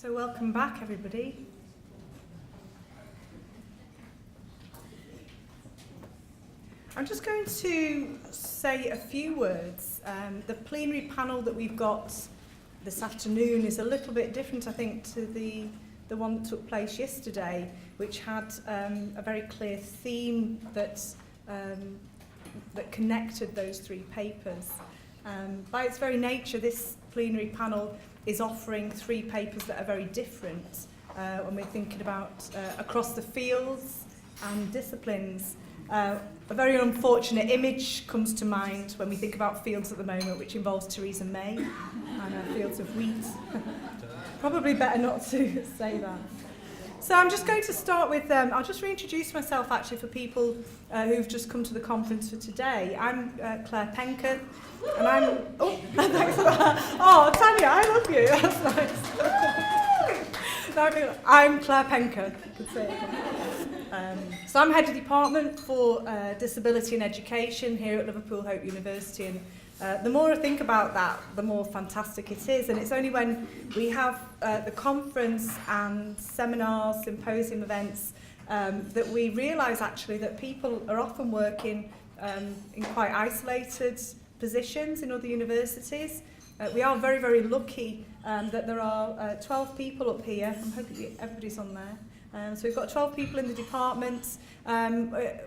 So welcome back, everybody. I'm just going to say a few words. The plenary panel that we've got this afternoon is a little bit different, I think, to the one that took place yesterday, which had a very clear theme that connected those three papers. By its very nature, this plenary panel is offering three papers that are very different when we're thinking about across the fields and disciplines. A very unfortunate image comes to mind when we think about fields at the moment, which involves Theresa May and fields of wheat. Probably better not to say that. So I'm just going to start with, I'll just reintroduce myself actually for people who've just come to the conference for today. I'm Claire Penketh, and I'm, oh, thanks for that. Oh, Tanya, I love you, that's nice. I'm Claire Penketh, I could say it. So I'm head of department for disability and education here at Liverpool Hope University, and the more I think about that, the more fantastic it is. And it's only when we have the conference and seminars, symposium events, that we realise actually that people are often working in quite isolated positions in other universities. We are very, very lucky that there are 12 people up here. I'm hoping everybody's on there. So we've got 12 people in the department.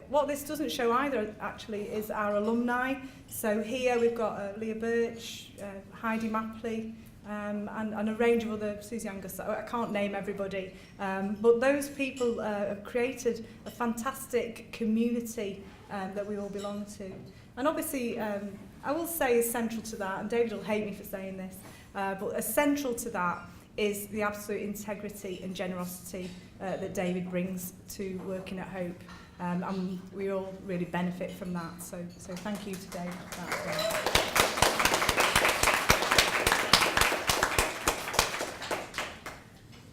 What this doesn't show either, actually, is our alumni. So here we've got Leah Birch, Heidi Mapley, and a range of other, Susie Angus. I can't name everybody. But those people have created a fantastic community that we all belong to. And obviously, I will say essential to that, and David will hate me for saying this, but essential to that is the absolute integrity and generosity that David brings to working at Hope. And we all really benefit from that. So thank you to David for that.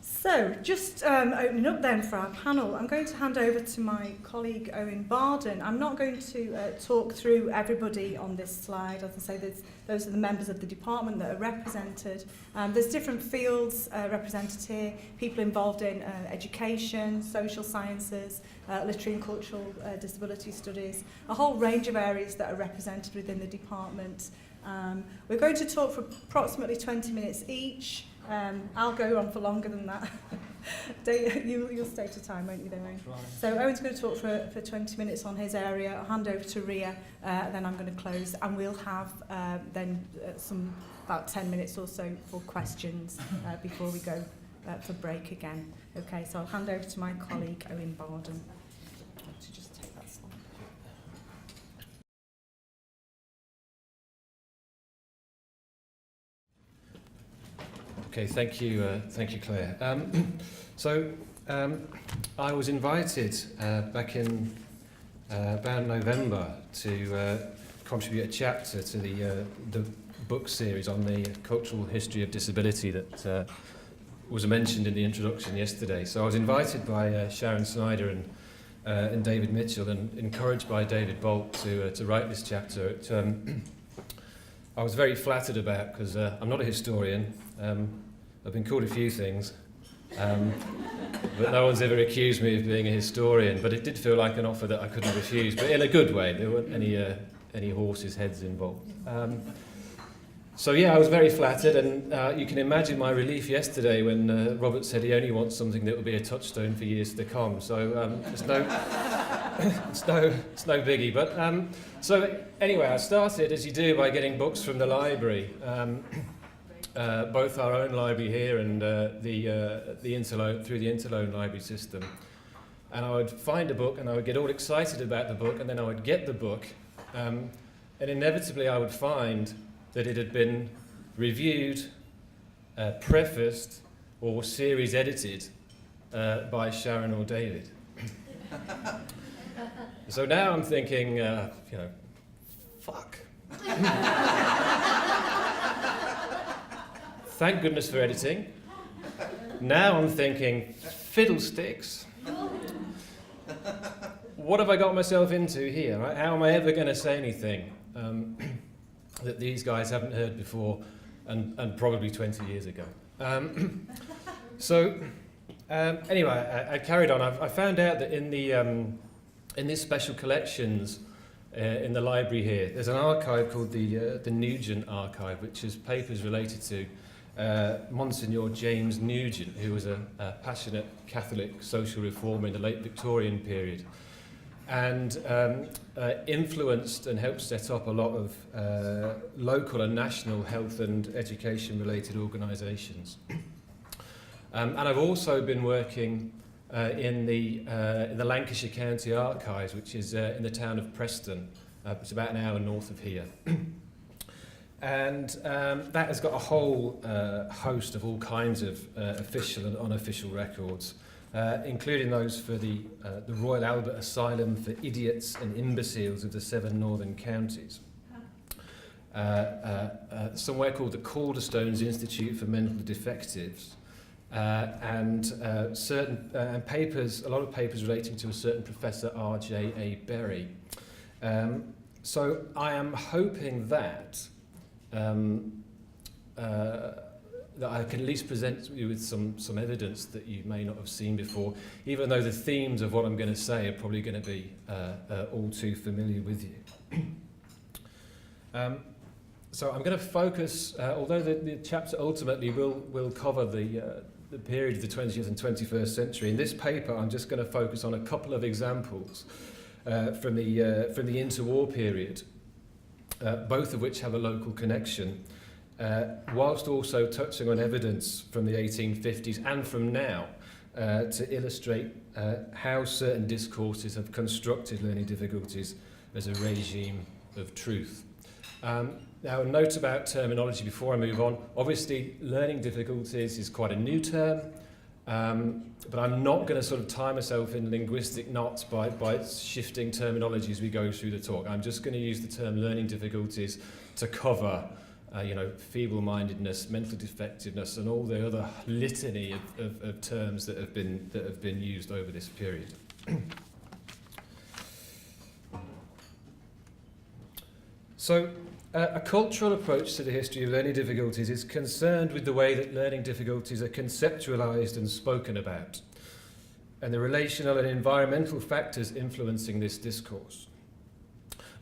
So, just opening up then for our panel, I'm going to hand over to my colleague Owen Barden. I'm not going to talk through everybody on this slide. As I say, those are the members of the department that are represented. There's different fields represented here, people involved in education, social sciences, literary and cultural disability studies, a whole range of areas that are represented within the department. We're going to talk for approximately 20 minutes each. I'll go on for longer than that. You'll stay to time, won't you, then, Owen? So Owen's going to talk for 20 minutes on his area. I'll hand over to Rhea, then I'm going to close, and we'll have then about 10 minutes or so for questions before we go for break again. Okay, so I'll hand over to my colleague Owen Barden. To just take that slide. Okay, thank you, Claire. I was invited back in about November to contribute a chapter to the book series on the cultural history of disability that was mentioned in the introduction yesterday. So I was invited by Sharon Snyder and David Mitchell, and encouraged by David Bolt to write this chapter. I was very flattered about, because I'm not a historian. I've been called a few things, but no one's ever accused me of being a historian. But it did feel like an offer that I couldn't refuse, but in a good way. There weren't any horses' heads involved. So yeah, I was very flattered, and you can imagine my relief yesterday when Robert said he only wants something that will be a touchstone for years to come. So it's no biggie. But so anyway, I started, as you do, by getting books from the library. Both our own library here and the Interloan, through the Interloan library system. And I would find a book and I would get all excited about the book, and then I would get the book, and inevitably I would find that it had been reviewed, prefaced, or series edited by Sharon or David. So now I'm thinking, fuck. Thank goodness for editing. Now I'm thinking, fiddlesticks. What have I got myself into here? Right? How am I ever going to say anything that these guys haven't heard before, and probably 20 years ago? So, anyway, I carried on. I found out that in these special collections in the library here, there's an archive called the Nugent Archive, which is papers related to Monsignor James Nugent, who was a passionate Catholic social reformer in the late Victorian period, and influenced and helped set up a lot of local and national health and education-related organisations. And I've also been working in the Lancashire County Archives, which is in the town of Preston. It's about an hour north of here. And that has got a whole host of all kinds of official and unofficial records, including those for the Royal Albert Asylum for Idiots and Imbeciles of the 7 northern counties. Somewhere called the Calderstones Institute for Mental Defectives, and certain papers, a lot of papers relating to a certain Professor R.J.A. Berry. So I am hoping that that I can at least present you with some evidence that you may not have seen before, even though the themes of what I'm going to say are probably going to be all too familiar with you. So I'm going to focus, although the chapter ultimately will cover the period of the 20th and 21st century. In this paper, I'm just going to focus on a couple of examples from the interwar period, both of which have a local connection, whilst also touching on evidence from the 1850s and from now to illustrate how certain discourses have constructed learning difficulties as a regime of truth. Now, a note about terminology before I move on. Obviously, learning difficulties is quite a new term, but I'm not going to sort of tie myself in linguistic knots by shifting terminology as we go through the talk. I'm just going to use the term learning difficulties to cover, feeble-mindedness, mental defectiveness, and all the other litany of terms that have been used over this period. So, a cultural approach to the history of learning difficulties is concerned with the way that learning difficulties are conceptualised and spoken about, and the relational and environmental factors influencing this discourse.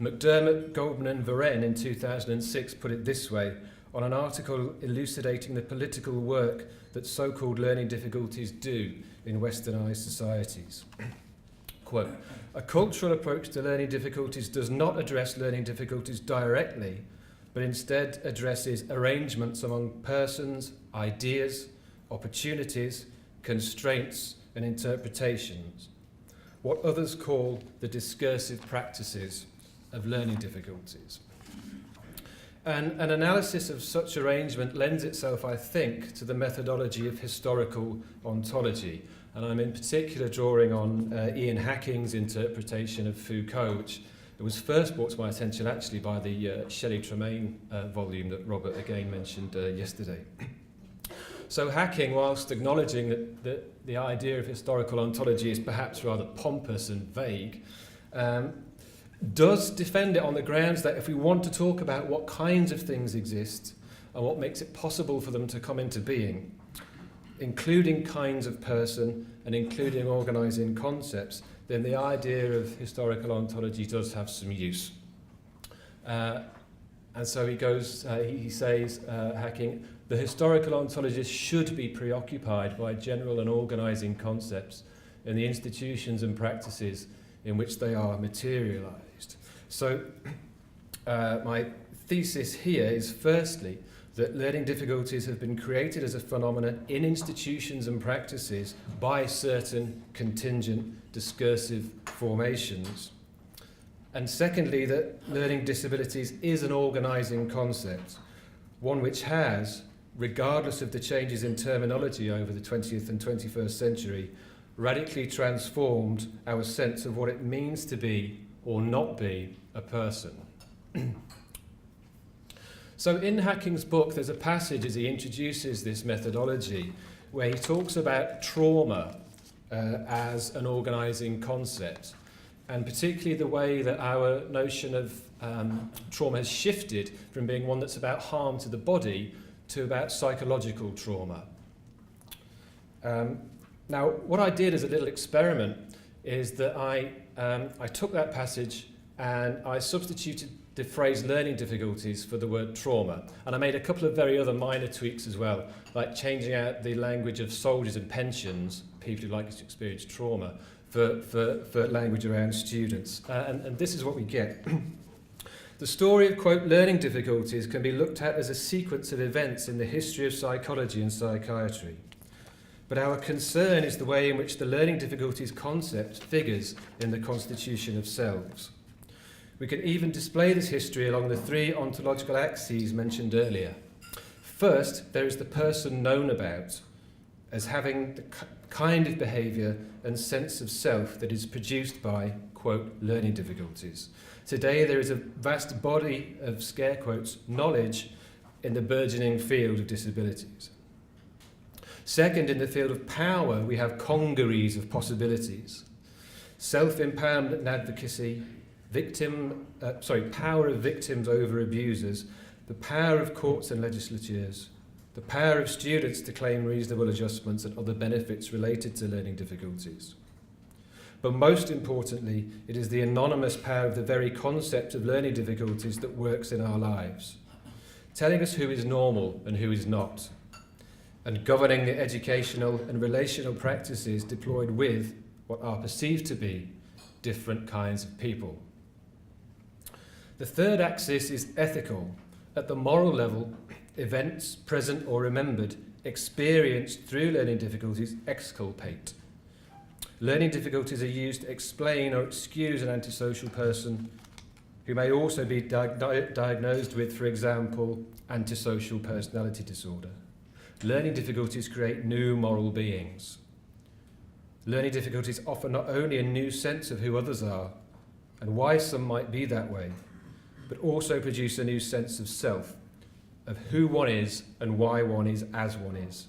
McDermott, Goldman and Varenne in 2006 put it this way on an article elucidating the political work that so-called learning difficulties do in westernised societies. Quote, "A cultural approach to learning difficulties does not address learning difficulties directly, but instead addresses arrangements among persons, ideas, opportunities, constraints, and interpretations, what others call the discursive practices of learning difficulties." And an analysis of such arrangement lends itself, I think, to the methodology of historical ontology. And I'm in particular drawing on Ian Hacking's interpretation of Foucault, which was first brought to my attention actually by the Shelley Tremaine volume that Robert again mentioned yesterday. So Hacking, whilst acknowledging that the idea of historical ontology is perhaps rather pompous and vague, does defend it on the grounds that if we want to talk about what kinds of things exist and what makes it possible for them to come into being, including kinds of person and including organising concepts, then the idea of historical ontology does have some use. And so he goes, he says, Hacking, the historical ontologist should be preoccupied by general and organising concepts in the institutions and practices in which they are materialised. So my thesis here is firstly that learning difficulties have been created as a phenomenon in institutions and practices by certain contingent discursive formations. And secondly, that learning disabilities is an organising concept, one which has, regardless of the changes in terminology over the 20th and 21st century, radically transformed our sense of what it means to be or not be a person. So in Hacking's book, there's a passage as he introduces this methodology where he talks about trauma as an organising concept, and particularly the way that our notion of trauma has shifted from being one that's about harm to the body to about psychological trauma. Now, what I did as a little experiment is that I took that passage and I substituted the phrase learning difficulties for the word trauma. And I made a couple of very other minor tweaks as well, like changing out the language of soldiers and pensions, people who like to experience trauma, for language around students. And this is what we get. The story of, quote, learning difficulties can be looked at as a sequence of events in the history of psychology and psychiatry. But our concern is the way in which the learning difficulties concept figures in the constitution of selves. We can even display this history along the three ontological axes mentioned earlier. First, there is the person known about as having the kind of behaviour and sense of self that is produced by, quote, learning difficulties. Today there is a vast body of, scare quotes, knowledge in the burgeoning field of disabilities. Second, in the field of power, we have congeries of possibilities. Self-empowerment and advocacy, power of victims over abusers, the power of courts and legislatures, the power of students to claim reasonable adjustments and other benefits related to learning difficulties. But most importantly, it is the anonymous power of the very concept of learning difficulties that works in our lives, telling us who is normal and who is not, and governing the educational and relational practices deployed with what are perceived to be different kinds of people. The third axis is ethical. At the moral level, events, present or remembered, experienced through learning difficulties exculpate. Learning difficulties are used to explain or excuse an antisocial person who may also be diagnosed with, for example, antisocial personality disorder. Learning difficulties create new moral beings. Learning difficulties offer not only a new sense of who others are and why some might be that way, but also produce a new sense of self, of who one is and why one is as one is.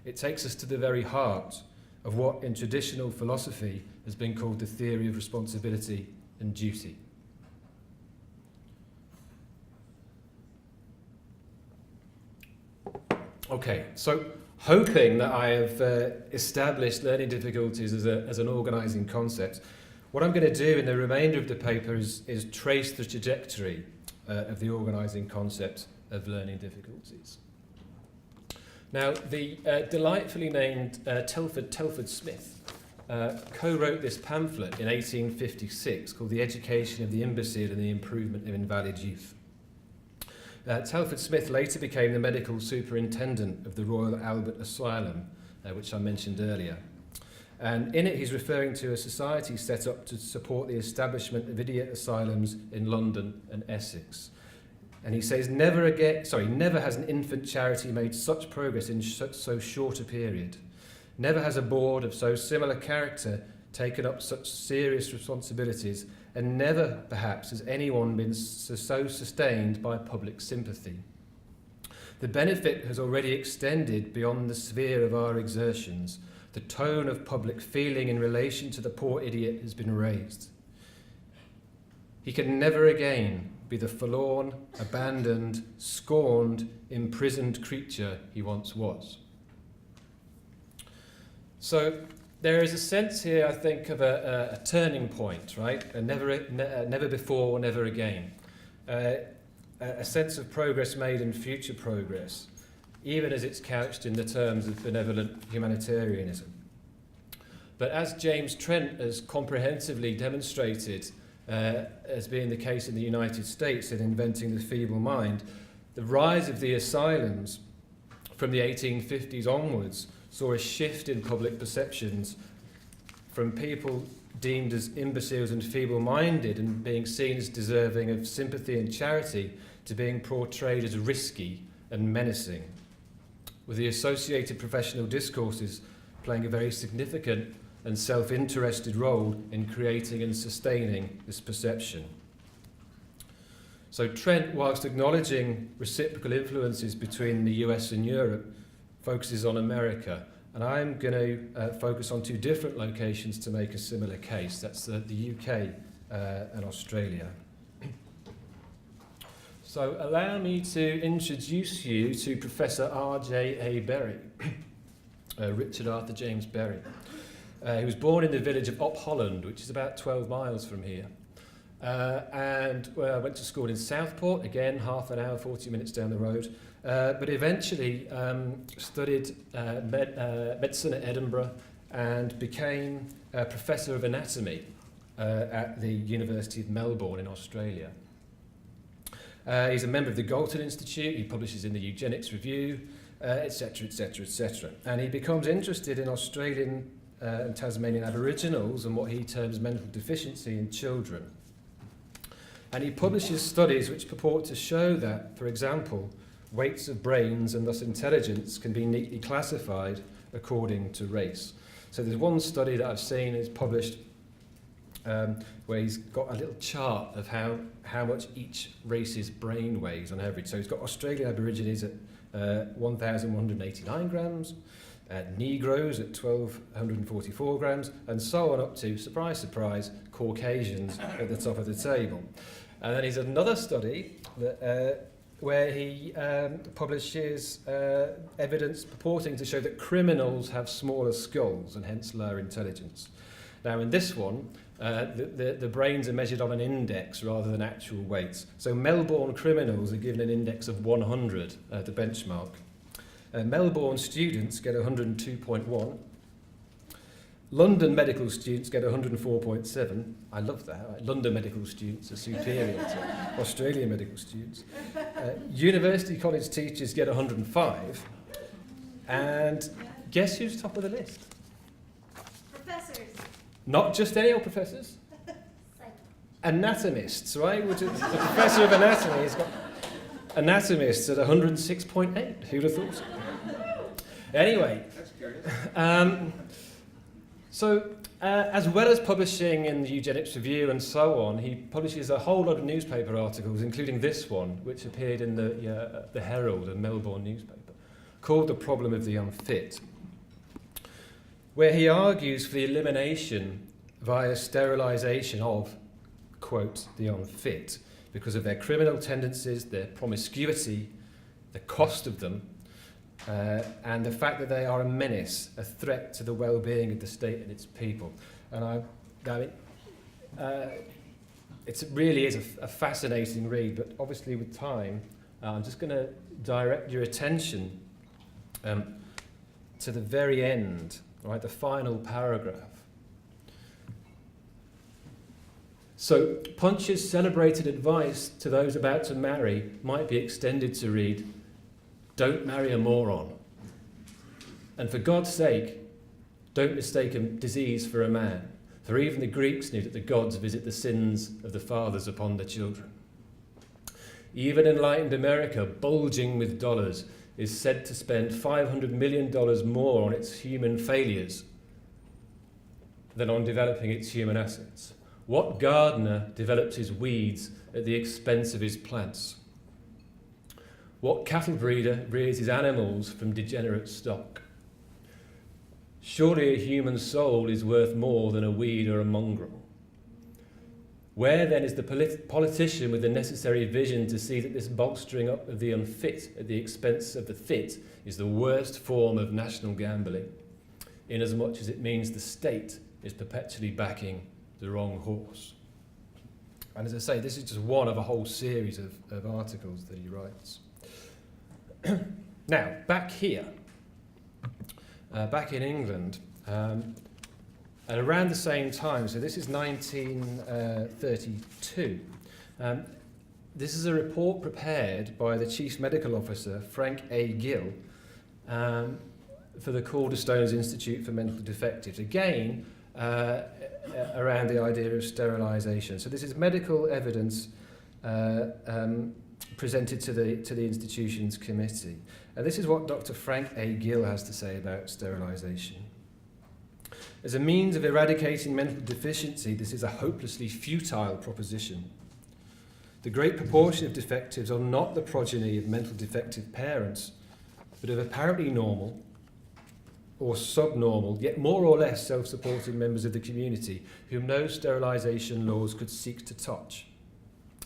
It takes us to the very heart of what in traditional philosophy has been called the theory of responsibility and duty. Okay, so hoping that I have established learning difficulties as an organising concept, what I'm going to do in the remainder of the paper is trace the trajectory of the organising concept of learning difficulties. Now, the delightfully named Telford Smith co-wrote this pamphlet in 1856 called The Education of the Imbecile and the Improvement of Invalid Youth. Telford Smith later became the medical superintendent of the Royal Albert Asylum, which I mentioned earlier. And in it he's referring to a society set up to support the establishment of idiot asylums in London and Essex. And he says, never has an infant charity made such progress in so short a period. Never has a board of so similar character taken up such serious responsibilities, and never, perhaps, has anyone been so sustained by public sympathy. The benefit has already extended beyond the sphere of our exertions. The tone of public feeling in relation to the poor idiot has been raised. He can never again be the forlorn, abandoned, scorned, imprisoned creature he once was. So there is a sense here, I think, of a turning point, right? A never before, never again. A sense of progress made and future progress, even as it's couched in the terms of benevolent humanitarianism. But as James Trent has comprehensively demonstrated, as being the case in the United States in Inventing the Feeble Mind, the rise of the asylums from the 1850s onwards saw a shift in public perceptions from people deemed as imbeciles and feeble-minded and being seen as deserving of sympathy and charity to being portrayed as risky and menacing, with the associated professional discourses playing a very significant and self-interested role in creating and sustaining this perception. So Trent, whilst acknowledging reciprocal influences between the US and Europe, focuses on America, and I'm going to focus on two different locations to make a similar case. That's the UK and Australia. So allow me to introduce you to Professor R.J.A. Berry. Richard Arthur James Berry. He was born in the village of Op Holland, which is about 12 miles from here. And went to school in Southport, again, half an hour, 40 minutes down the road. But eventually studied medicine at Edinburgh and became a professor of anatomy at the University of Melbourne in Australia. He's a member of the Galton Institute, he publishes in the Eugenics Review, etc., etc., etc. And he becomes interested in Australian and Tasmanian Aboriginals and what he terms mental deficiency in children. And he publishes studies which purport to show that, for example, weights of brains and thus intelligence can be neatly classified according to race. So there's one study that I've seen is published where he's got a little chart of how much each race's brain weighs on average. So he's got Australian Aborigines at 1,189 grams, Negroes at 1,244 grams, and so on up to, surprise, surprise, Caucasians at the top of the table. And then he's another study that, where he publishes evidence purporting to show that criminals have smaller skulls and hence lower intelligence. Now in this one, the brains are measured on an index rather than actual weights. So Melbourne criminals are given an index of 100 to benchmark. Melbourne students get 102.1. London medical students get 104.7. I love that. Right? London medical students are superior to Australian medical students. University college teachers get 105. And guess who's top of the list? Professors. Not just any old professors. Anatomists, right? Which is, the professor of anatomy has got anatomists at 106.8. Who'd have thought? Anyway, so as well as publishing in the Eugenics Review and so on, he publishes a whole lot of newspaper articles, including this one, which appeared in the Herald, a Melbourne newspaper, called The Problem of the Unfit, where he argues for the elimination via sterilisation of, quote, the unfit, because of their criminal tendencies, their promiscuity, the cost of them, and the fact that they are a menace, a threat to the well-being of the state and its people. And it really is a fascinating read, but obviously with time, I'm just going to direct your attention to the very end, right, the final paragraph. So Punch's celebrated advice to those about to marry might be extended to read, don't marry a moron. And for God's sake, don't mistake a disease for a man. For even the Greeks knew that the gods visit the sins of the fathers upon the children. Even enlightened America, bulging with dollars, is said to spend $500 million more on its human failures than on developing its human assets. What gardener develops his weeds at the expense of his plants? What cattle breeder rears his animals from degenerate stock? Surely a human soul is worth more than a weed or a mongrel. Where then is the politician with the necessary vision to see that this bolstering up of the unfit at the expense of the fit is the worst form of national gambling, inasmuch as it means the state is perpetually backing the wrong horse? And as I say, this is just one of a whole series of articles that he writes. Now, back here, back in England, at around the same time, so this is 1932, this is a report prepared by the Chief Medical Officer, Frank A. Gill, for the Calderstones Institute for Mental Defectives, again, around the idea of sterilisation. So this is medical evidence presented to the institution's committee. And this is what Dr. Frank A. Gill has to say about sterilisation. As a means of eradicating mental deficiency, this is a hopelessly futile proposition. The great proportion of defectives are not the progeny of mental defective parents, but of apparently normal or subnormal, yet more or less self-supporting members of the community whom no sterilisation laws could seek to touch.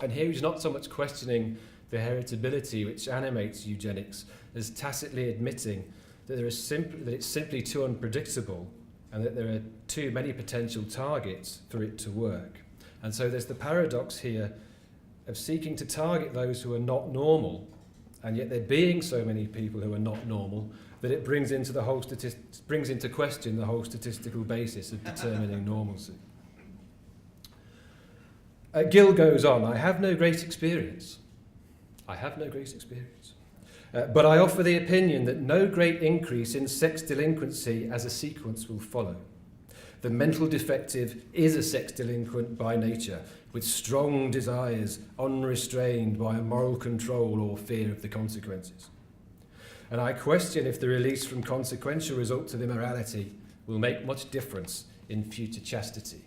And here he's not so much questioning the heritability which animates eugenics as tacitly admitting that that it's simply too unpredictable, and that there are too many potential targets for it to work. And so there's the paradox here of seeking to target those who are not normal, and yet there being so many people who are not normal that it brings into question the whole statistical basis of determining normalcy. Gill goes on, I have no great experience. But I offer the opinion that no great increase in sex delinquency as a sequence will follow. The mental defective is a sex delinquent by nature, with strong desires unrestrained by a moral control or fear of the consequences. And I question if the release from consequential results of immorality will make much difference in future chastity.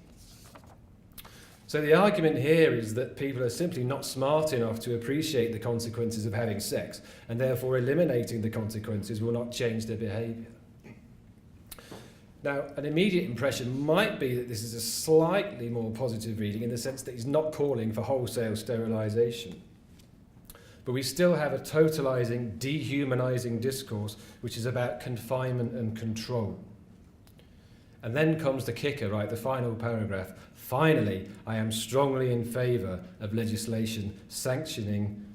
So the argument here is that people are simply not smart enough to appreciate the consequences of having sex, and therefore eliminating the consequences will not change their behaviour. Now, an immediate impression might be that this is a slightly more positive reading in the sense that he's not calling for wholesale sterilisation. But we still have a totalising, dehumanising discourse which is about confinement and control. And then comes the kicker, right, the final paragraph. Finally, I am strongly in favour of legislation sanctioning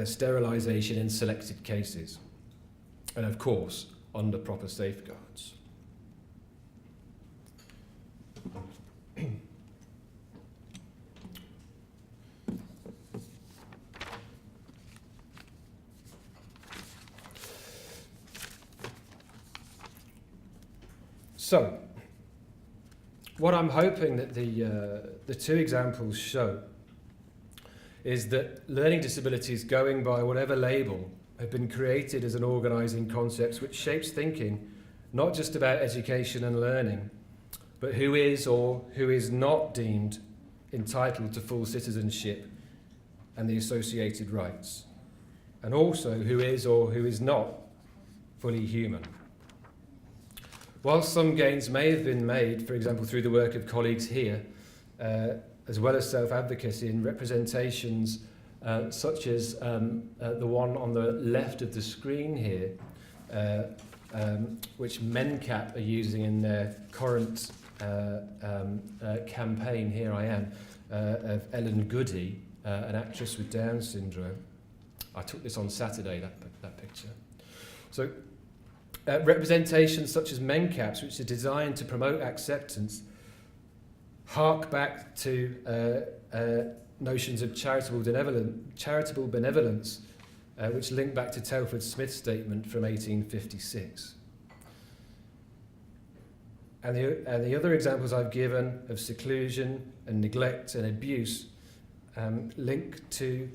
sterilisation in selected cases. And of course, under proper safeguards. So, what I'm hoping that the two examples show is that learning disabilities, going by whatever label, have been created as an organising concept which shapes thinking, not just about education and learning, but who is or who is not deemed entitled to full citizenship and the associated rights, and also who is or who is not fully human. Whilst some gains may have been made, for example, through the work of colleagues here, as well as self-advocacy in representations such as the one on the left of the screen here, which MenCap are using in their current campaign, Here I Am, of Ellen Goody, an actress with Down syndrome. I took this on Saturday, that picture. So, representations such as MenCaps, which are designed to promote acceptance, hark back to notions of charitable benevolence, which link back to Telford Smith's statement from 1856. And the other examples I've given of seclusion and neglect and abuse link to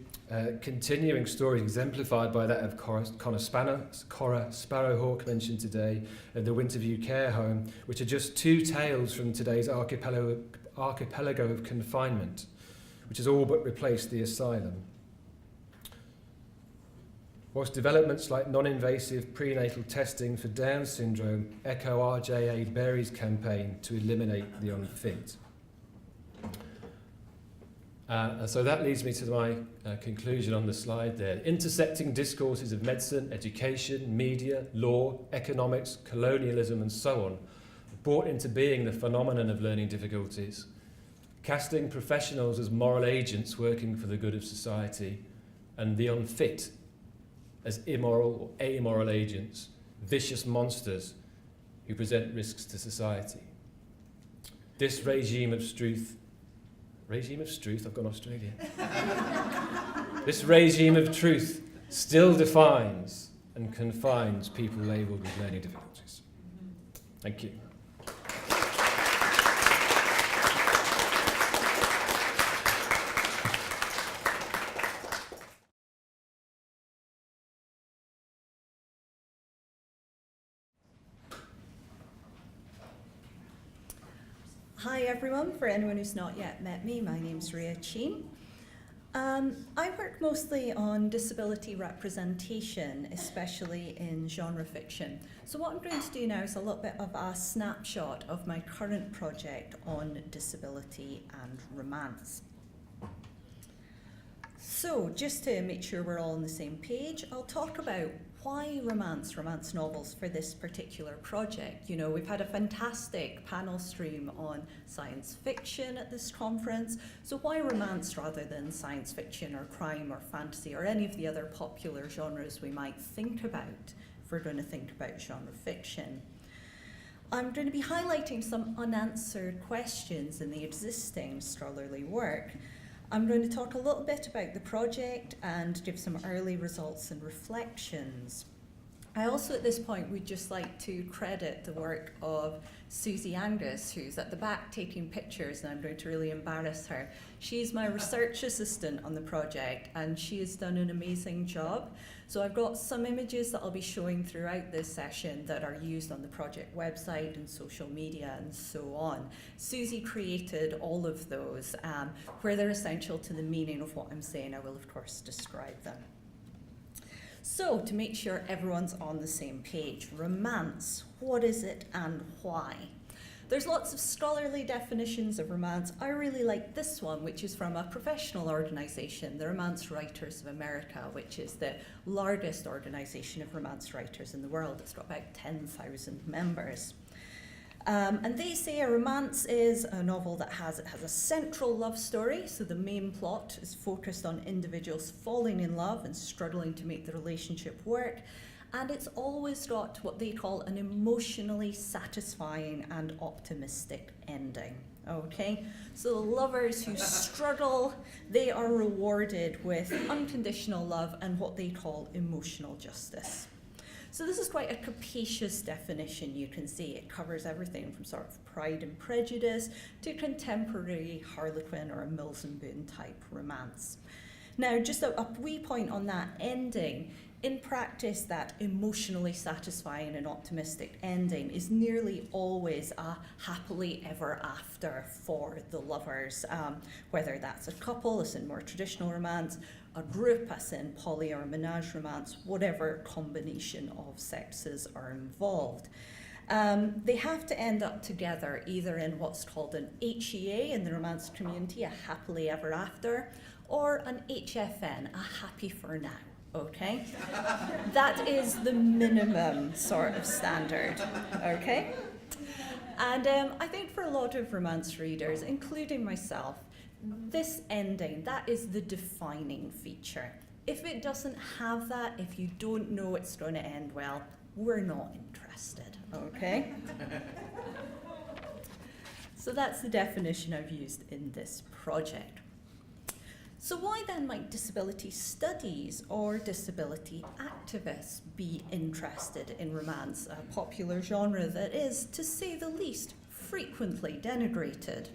continuing stories exemplified by that of Cora Sparrowhawk mentioned today, and the Winterview Care Home, which are just two tales from today's archipelago of confinement, which has all but replaced the asylum. Whilst developments like non-invasive prenatal testing for Down syndrome echo R.J.A. Berry's campaign to eliminate the unfit. So that leads me to my conclusion on the slide there. Intersecting discourses of medicine, education, media, law, economics, colonialism and so on brought into being the phenomenon of learning difficulties, casting professionals as moral agents working for the good of society, and the unfit as immoral or amoral agents, vicious monsters who present risks to society. This regime of truth, I've gone Australian. This regime of truth still defines and confines people labelled with learning difficulties. Thank you. Hi everyone, for anyone who's not yet met me, my name's Rhea Chen. I work mostly on disability representation, especially in genre fiction. So what I'm going to do now is a little bit of a snapshot of my current project on disability and romance. So just to make sure we're all on the same page, I'll talk about why romance novels for this particular project? You know, we've had a fantastic panel stream on science fiction at this conference, so why romance rather than science fiction or crime or fantasy or any of the other popular genres we might think about if we're going to think about genre fiction? I'm going to be highlighting some unanswered questions in the existing scholarly work. I'm going to talk a little bit about the project and give some early results and reflections. I also at this point would just like to credit the work of Susie Angus, who's at the back taking pictures, and I'm going to really embarrass her. She's my research assistant on the project, and she has done an amazing job. So I've got some images that I'll be showing throughout this session that are used on the project website and social media and so on. Susie created all of those. Where they're essential to the meaning of what I'm saying, I will of course describe them. So, to make sure everyone's on the same page, romance, what is it and why? There's lots of scholarly definitions of romance. I really like this one, which is from a professional organisation, the Romance Writers of America, which is the largest organisation of romance writers in the world. It's got about 10,000 members. And they say a romance is a novel that has a central love story, so the main plot is focused on individuals falling in love and struggling to make the relationship work, and it's always got what they call an emotionally satisfying and optimistic ending. Okay, so the lovers who struggle, they are rewarded with unconditional love and what they call emotional justice. So this is quite a capacious definition, you can see. It covers everything from sort of Pride and Prejudice to contemporary Harlequin or a Mills and Boon type romance. Now, just a wee point on that ending. In practice, that emotionally satisfying and optimistic ending is nearly always a happily ever after for the lovers, whether that's a couple, as in more traditional romance, a group, as in poly or menage romance, whatever combination of sexes are involved. They have to end up together either in what's called an HEA in the romance community, a happily ever after, or an HFN, a happy for now. Okay? That is the minimum sort of standard, okay? And I think for a lot of romance readers, including myself, this ending, that is the defining feature. If it doesn't have that, if you don't know it's going to end well, we're not interested, okay? So that's the definition I've used in this project. So why then might disability studies or disability activists be interested in romance, a popular genre that is, to say the least, frequently denigrated?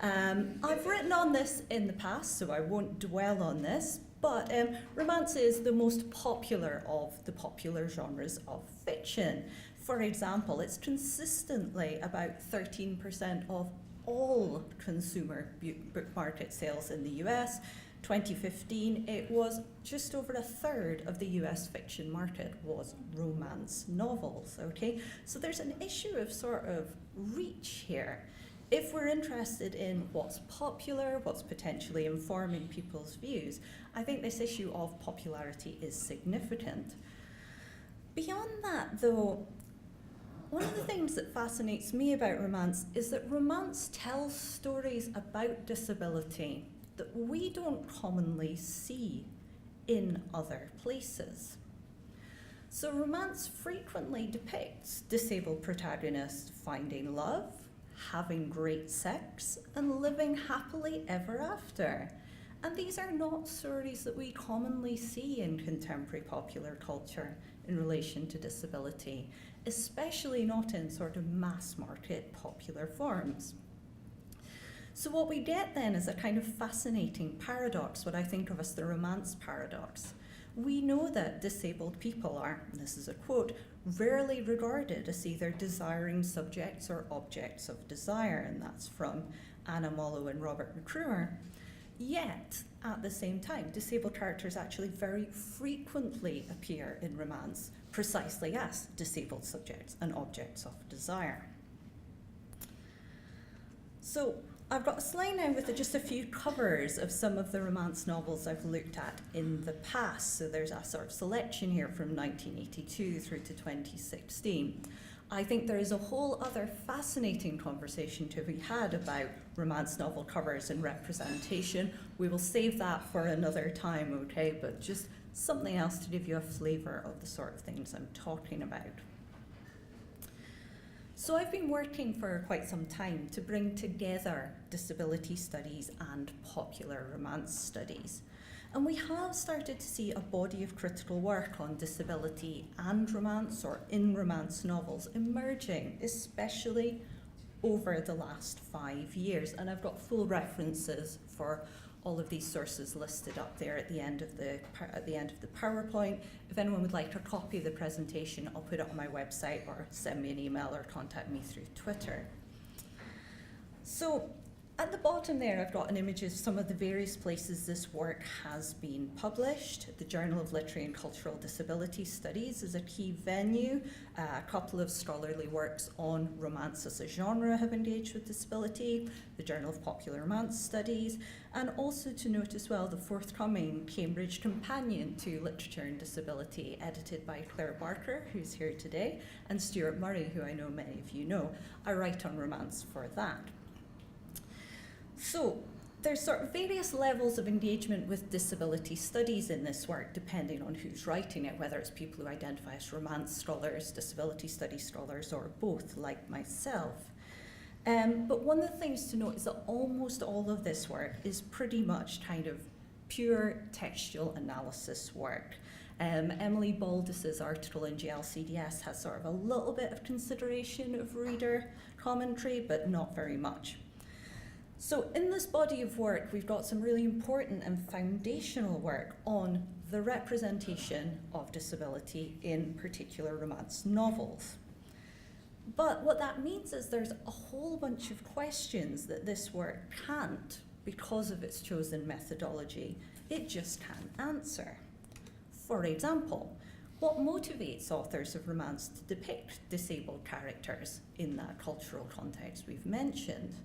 I've written on this in the past, so I won't dwell on this, but romance is the most popular of the popular genres of fiction. For example, it's consistently about 13% of all consumer book market sales in the US. 2015, it was just over a third of the US fiction market was romance novels, okay? So there's an issue of sort of reach here. If we're interested in what's popular, what's potentially informing people's views, I think this issue of popularity is significant. Beyond that, though, one of the things that fascinates me about romance is that romance tells stories about disability that we don't commonly see in other places. So romance frequently depicts disabled protagonists finding love, having great sex, and living happily ever after. And these are not stories that we commonly see in contemporary popular culture in relation to disability, especially not in sort of mass market popular forms. So what we get then is a kind of fascinating paradox, what I think of as the romance paradox. We know that disabled people are, and this is a quote, rarely regarded as either desiring subjects or objects of desire, and that's from Anna Mollo and Robert McCruer. Yet, at the same time, disabled characters actually very frequently appear in romance, precisely as disabled subjects and objects of desire. So, I've got a slide now with just a few covers of some of the romance novels I've looked at in the past. So there's a sort of selection here from 1982 through to 2016. I think there is a whole other fascinating conversation to be had about romance novel covers and representation. We will save that for another time, okay? But just something else to give you a flavour of the sort of things I'm talking about. So I've been working for quite some time to bring together disability studies and popular romance studies. And we have started to see a body of critical work on disability and romance, or in romance novels, emerging, especially over the last 5 years. And I've got full references for all of these sources listed up there at the end of the PowerPoint. If anyone would like a copy of the presentation, I'll put it on my website, or send me an email, or contact me through Twitter. So at the bottom there, I've got an image of some of the various places this work has been published. The Journal of Literary and Cultural Disability Studies is a key venue. A couple of scholarly works on romance as a genre have engaged with disability. The Journal of Popular Romance Studies, and also to note as well the forthcoming Cambridge Companion to Literature and Disability, edited by Claire Barker, who's here today, and Stuart Murray, who I know many of you know. I write on romance for that. So there's sort of various levels of engagement with disability studies in this work, depending on who's writing it, whether it's people who identify as romance scholars, disability studies scholars, or both, like myself. But one of the things to note is that almost all of this work is pretty much kind of pure textual analysis work. Emily Baldus's article in GLCDS has sort of a little bit of consideration of reader commentary, but not very much. So in this body of work, we've got some really important and foundational work on the representation of disability in particular romance novels. But what that means is there's a whole bunch of questions that this work can't, because of its chosen methodology, it just can't answer. For example, what motivates authors of romance to depict disabled characters in that cultural context we've mentioned?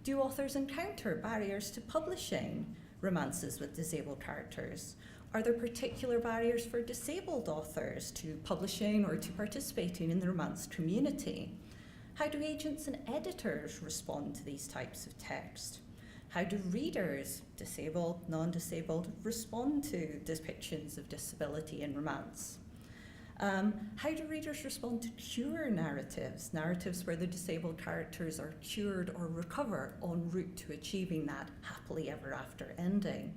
Do authors encounter barriers to publishing romances with disabled characters? Are there particular barriers for disabled authors to publishing or to participating in the romance community? How do agents and editors respond to these types of text? How do readers, disabled, non-disabled, respond to depictions of disability in romance? How do readers respond to cure narratives, narratives where the disabled characters are cured or recover en route to achieving that happily ever after ending?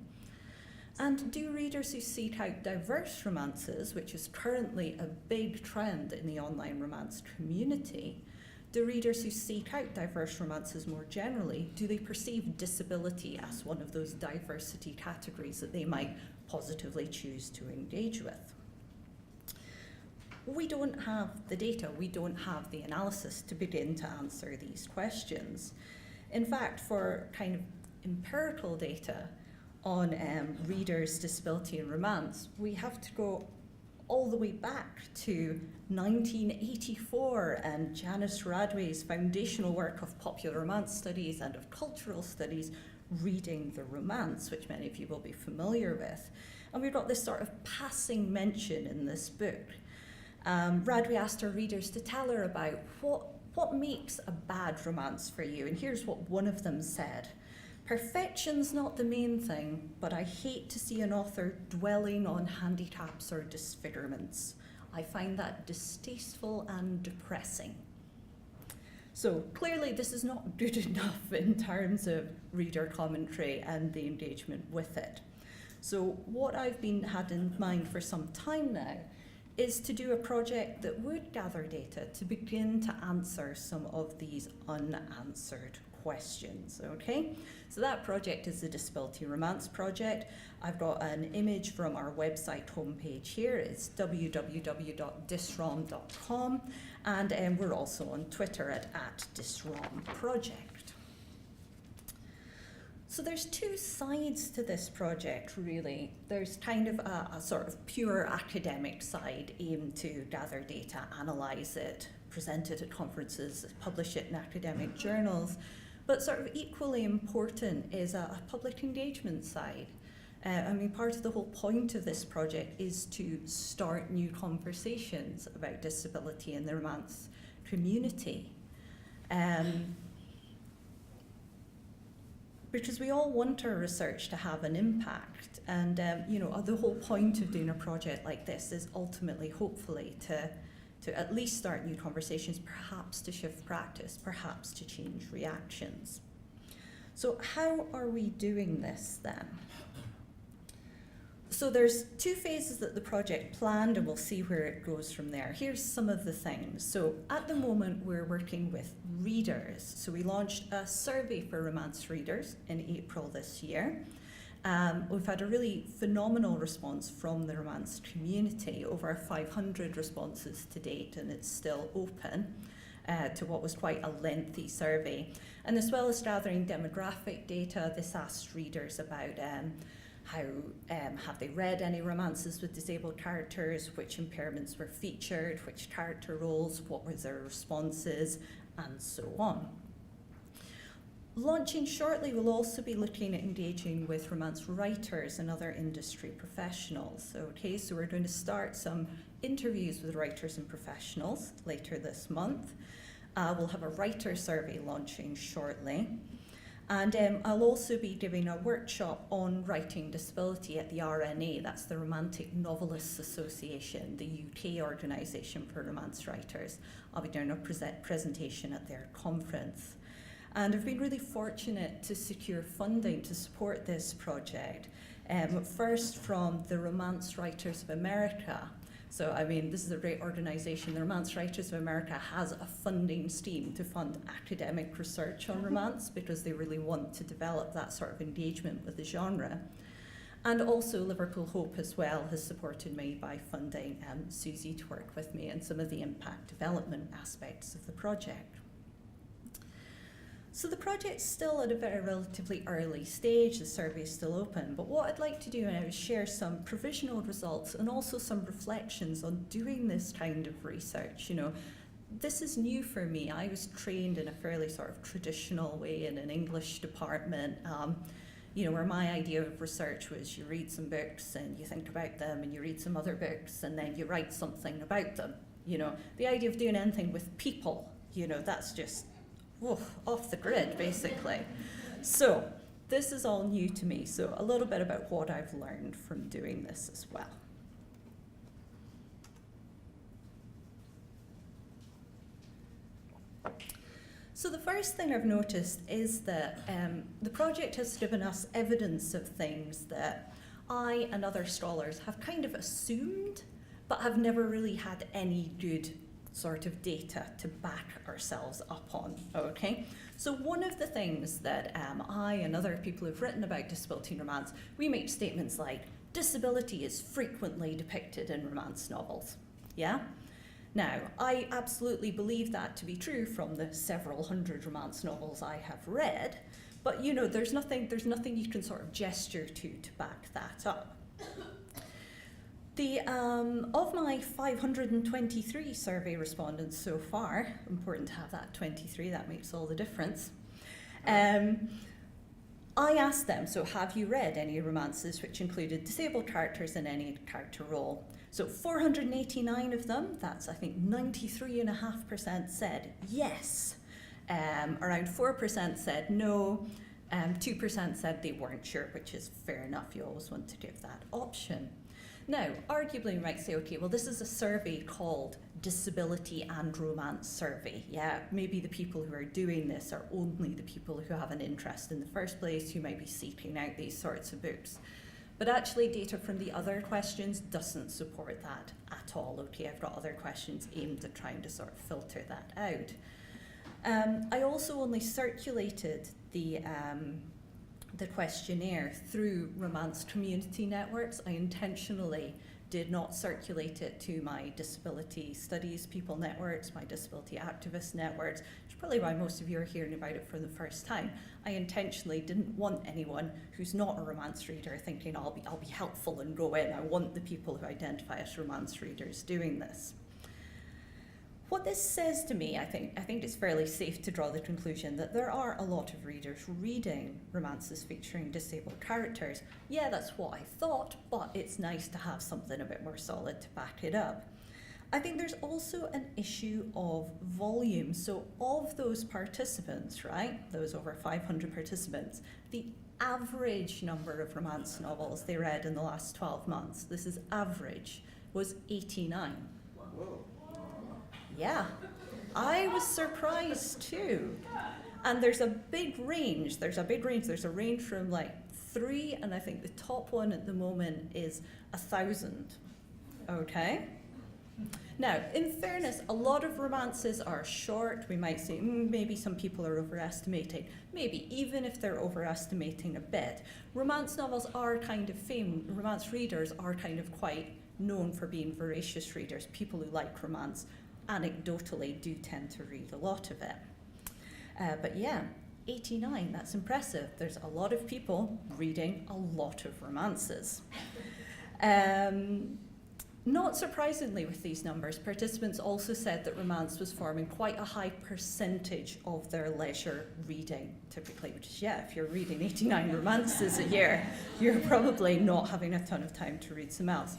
And do readers who seek out diverse romances, which is currently a big trend in the online romance community, do readers who seek out diverse romances more generally, do they perceive disability as one of those diversity categories that they might positively choose to engage with? We don't have the data, we don't have the analysis to begin to answer these questions. In fact, for kind of empirical data on readers' disability and romance, we have to go all the way back to 1984 and Janice Radway's foundational work of popular romance studies and of cultural studies, Reading the Romance, which many of you will be familiar with. And we've got this sort of passing mention in this book. Radway asked her readers to tell her about what makes a bad romance for you, and here's what one of them said. Perfection's not the main thing, but I hate to see an author dwelling on handicaps or disfigurements. I find that distasteful and depressing. So clearly this is not good enough in terms of reader commentary and the engagement with it. So what I've had in mind for some time now is to do a project that would gather data to begin to answer some of these unanswered questions, okay? So that project is the Disability Romance Project. I've got an image from our website homepage here. It's www.disrom.com, and we're also on Twitter at disromproject. So there's two sides to this project, really. There's kind of a sort of pure academic side aimed to gather data, analyse it, present it at conferences, publish it in academic journals. But sort of equally important is a public engagement side. I mean, part of the whole point of this project is to start new conversations about disability in the Romance community. Because we all want our research to have an impact, and you know, the whole point of doing a project like this is ultimately, hopefully, to at least start new conversations, perhaps to shift practice, perhaps to change reactions. So how are we doing this then? So there's 2 phases that the project planned, and we'll see where it goes from there. Here's some of the things. So at the moment, we're working with readers. So we launched a survey for Romance readers in April this year. We've had a really phenomenal response from the Romance community, over 500 responses to date, and it's still open to what was quite a lengthy survey. And as well as gathering demographic data, this asked readers about how have they read any romances with disabled characters, which impairments were featured, which character roles, what were their responses, and so on. Launching shortly, we'll also be looking at engaging with romance writers and other industry professionals. Okay, so we're going to start some interviews with writers and professionals later this month. We'll have a writer survey launching shortly. And I'll also be giving a workshop on writing disability at the RNA, that's the Romantic Novelists Association, the UK organisation for romance writers. I'll be doing a presentation at their conference. And I've been really fortunate to secure funding to support this project, first from the Romance Writers of America. So, I mean, this is a great organisation. The Romance Writers of America has a funding scheme to fund academic research on romance because they really want to develop that sort of engagement with the genre. And also Liverpool Hope as well has supported me by funding Susie to work with me on some of the impact development aspects of the project. So the project's still at a very relatively early stage, the survey is still open, but what I'd like to do now is share some provisional results and also some reflections on doing this kind of research. You know, this is new for me. I was trained in a fairly sort of traditional way in an English department, you know, where my idea of research was you read some books and you think about them and you read some other books and then you write something about them. You know, the idea of doing anything with people, you know, that's just off the grid, basically. So this is all new to me, so a little bit about what I've learned from doing this as well. So the first thing I've noticed is that the project has given us evidence of things that I and other scholars have kind of assumed, but have never really had any good sort of data to back ourselves up on, okay? So one of the things that I and other people who've written about disability in romance, we make statements like, disability is frequently depicted in romance novels, yeah? Now, I absolutely believe that to be true from the several hundred romance novels I have read, but you know, there's nothing you can sort of gesture to back that up. Of my 523 survey respondents so far, important to have that 23, that makes all the difference, I asked them, so have you read any romances which included disabled characters in any character role? So 489 of them, that's I think 93.5% said yes. Around 4% said no, 2% said they weren't sure, which is fair enough, you always want to give that option. Now, arguably you might say, okay, well this is a survey called Disability and Romance Survey. Yeah, maybe the people who are doing this are only the people who have an interest in the first place, who might be seeking out these sorts of books. But actually data from the other questions doesn't support that at all. Okay, I've got other questions aimed at trying to sort of filter that out. I also only circulated the questionnaire through romance community networks. I intentionally did not circulate it to my disability studies people networks, my disability activist networks, which is probably why most of you are hearing about it for the first time. I intentionally didn't want anyone who's not a romance reader thinking I'll be helpful and go in. I want the people who identify as romance readers doing this. What this says to me, I think it's fairly safe to draw the conclusion that there are a lot of readers reading romances featuring disabled characters. Yeah, that's what I thought, but it's nice to have something a bit more solid to back it up. I think there's also an issue of volume. So of those participants, right, those over 500 participants, the average number of romance novels they read in the last 12 months, this is average, was 89. Whoa. Yeah, I was surprised too. And there's a big range. There's a range from like 3, and I think the top one at the moment is 1,000. Okay? Now, in fairness, a lot of romances are short. We might say, maybe some people are overestimating. Maybe, even if they're overestimating a bit. Romance novels are kind of famous. Romance readers are kind of quite known for being voracious readers. People who like romance anecdotally do tend to read a lot of it. But yeah, 89, that's impressive. There's a lot of people reading a lot of romances. Not surprisingly with these numbers, participants also said that romance was forming quite a high percentage of their leisure reading, typically, which is, yeah, if you're reading 89 romances a year, you're probably not having a ton of time to read some else.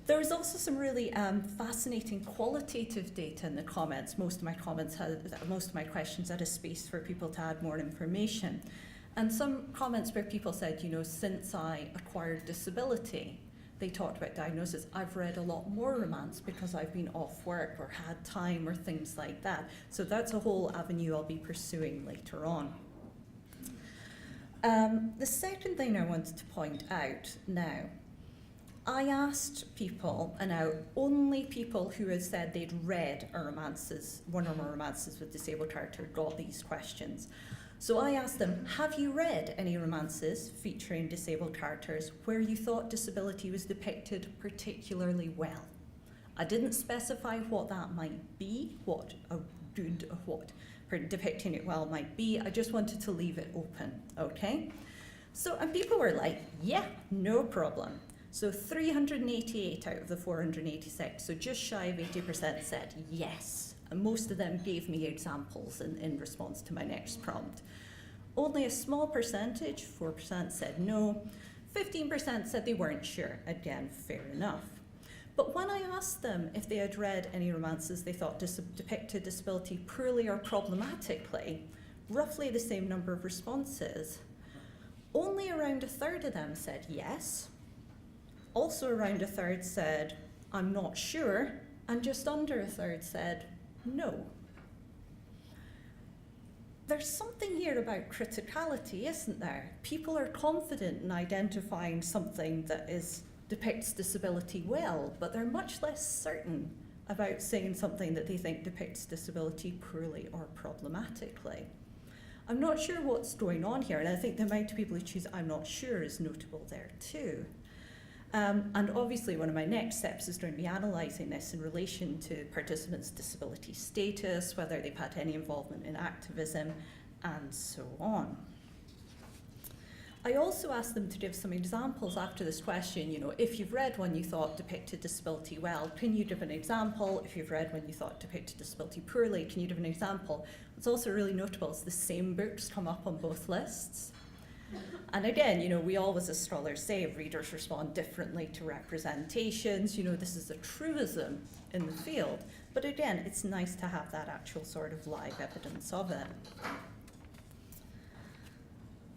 There was also some really fascinating qualitative data in the comments. Most of my questions had a space for people to add more information. And some comments where people said, since I acquired disability, they talked about diagnosis. I've read a lot more romance because I've been off work or had time or things like that. So that's a whole avenue I'll be pursuing later on. The second thing I wanted to point out now, I asked people, and now only people who had said they'd read one or more romances with disabled character got these questions. So I asked them, have you read any romances featuring disabled characters where you thought disability was depicted particularly well? I didn't specify what that might be, what depicting it well might be. I just wanted to leave it open, okay? So, and people were like, yeah, no problem. So 388 out of the 486, so just shy of 80% said yes. And most of them gave me examples in response to my next prompt. Only a small percentage, 4% said no, 15% said they weren't sure. Again, fair enough. But when I asked them if they had read any romances they thought depicted disability poorly or problematically, roughly the same number of responses, only around a third of them said yes. Also around a third said, I'm not sure, and just under a third said, no. There's something here about criticality, isn't there? People are confident in identifying something that depicts disability well, but they're much less certain about saying something that they think depicts disability poorly or problematically. I'm not sure what's going on here, and I think the amount of people who choose I'm not sure is notable there too. And obviously one of my next steps is going to be analysing this in relation to participants' disability status, whether they've had any involvement in activism, and so on. I also asked them to give some examples after this question. If you've read one you thought depicted disability well, can you give an example? If you've read one you thought depicted disability poorly, can you give an example? What's also really notable is the same books come up on both lists. And again, we always as scholars say readers respond differently to representations. This is a truism in the field. But again, it's nice to have that actual sort of live evidence of it.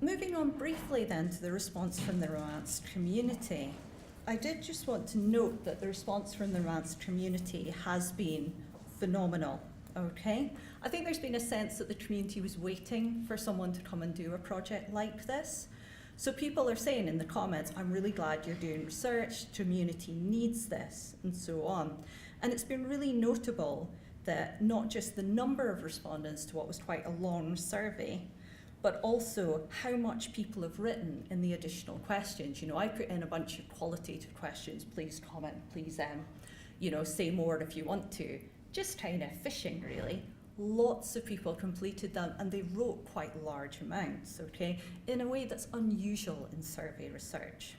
Moving on briefly then to the response from the romance community. I did just want to note that the response from the romance community has been phenomenal. Okay, I think there's been a sense that the community was waiting for someone to come and do a project like this. So people are saying in the comments, I'm really glad you're doing research, community needs this, and so on. And it's been really notable that not just the number of respondents to what was quite a long survey, but also how much people have written in the additional questions. I put in a bunch of qualitative questions, please comment, please say more if you want to. Just kind of fishing, really. Lots of people completed them, and they wrote quite large amounts, okay, in a way that's unusual in survey research.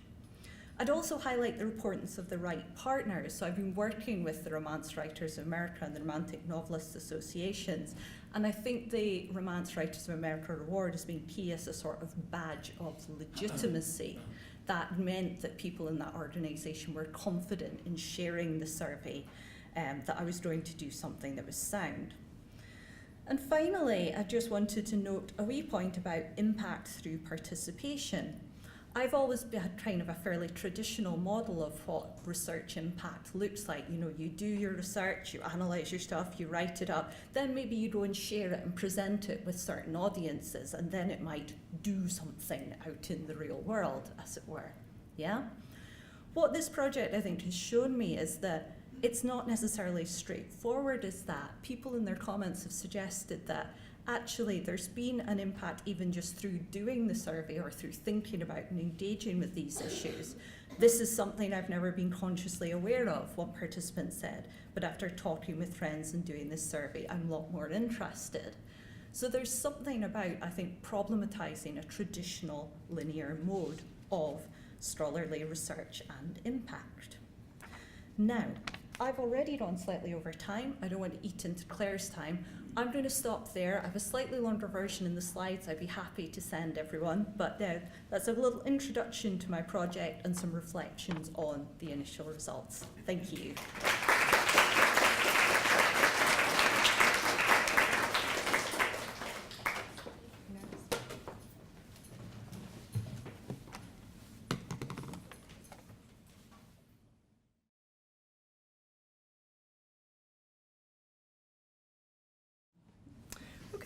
I'd also highlight the importance of the right partners. So I've been working with the Romance Writers of America and the Romantic Novelists Associations, and I think the Romance Writers of America Award has been key as a sort of badge of legitimacy. That meant that people in that organisation were confident in sharing the survey, that I was going to do something that was sound. And finally, I just wanted to note a wee point about impact through participation. I've always had kind of a fairly traditional model of what research impact looks like. You know, you do your research, you analyse your stuff, you write it up, then maybe you go and share it and present it with certain audiences, and then it might do something out in the real world, as it were. Yeah? What this project, I think, has shown me is that it's not necessarily straightforward as that. People in their comments have suggested that actually there's been an impact even just through doing the survey or through thinking about and engaging with these issues. This is something I've never been consciously aware of, one participant said, but after talking with friends and doing this survey, I'm a lot more interested. So there's something about, I think, problematizing a traditional linear mode of scholarly research and impact. Now, I've already run slightly over time. I don't want to eat into Claire's time. I'm going to stop there. I have a slightly longer version in the slides I'd be happy to send everyone, but that's a little introduction to my project and some reflections on the initial results. Thank you.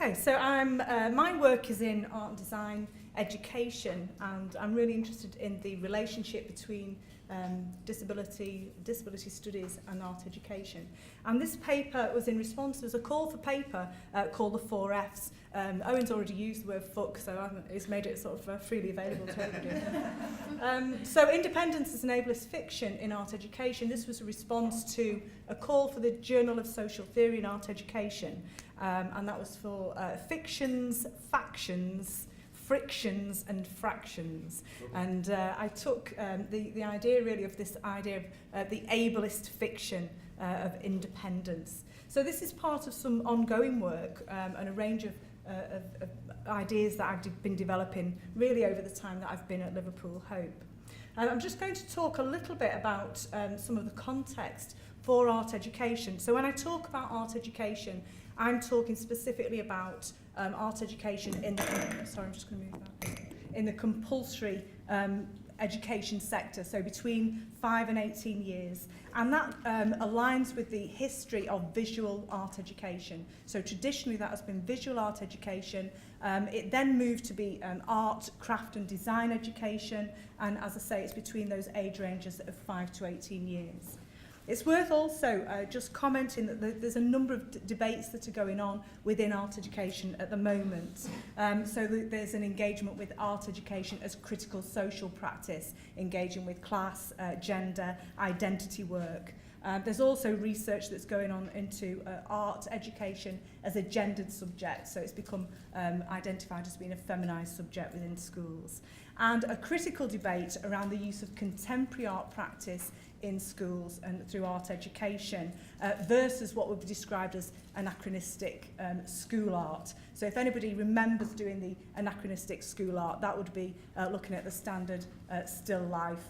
Okay, so my work is in art and design education, and I'm really interested in the relationship between disability studies and art education. And this paper was in response to a call for paper called the 4Fs. Owen's already used the word fuck, so he's made it sort of freely available to everybody. So Interdependence is an ableist fiction in art education. This was a response to a call for the Journal of Social Theory in Art Education. And that was for fictions, factions, frictions and fractions. And I took the idea really of this idea of the ableist fiction of independence. So this is part of some ongoing work and a range of ideas that I've been developing really over the time that I've been at Liverpool Hope. I'm just going to talk a little bit about some of the context for art education. So when I talk about art education, I'm talking specifically about art education in the, sorry, I'm just going to move that, in the compulsory education sector, so between 5 and 18 years. And that aligns with the history of visual art education. So traditionally that has been visual art education. It then moved to be art, craft and design education. And as I say, it's between those age ranges of 5 to 18 years. It's worth also just commenting that there's a number of debates that are going on within art education at the moment. So there's an engagement with art education as critical social practice, engaging with class, gender, identity work. There's also research that's going on into art education as a gendered subject, so it's become identified as being a feminised subject within schools. And a critical debate around the use of contemporary art practice in schools and through art education versus what would be described as anachronistic school art. So if anybody remembers doing the anachronistic school art, that would be looking at the standard still life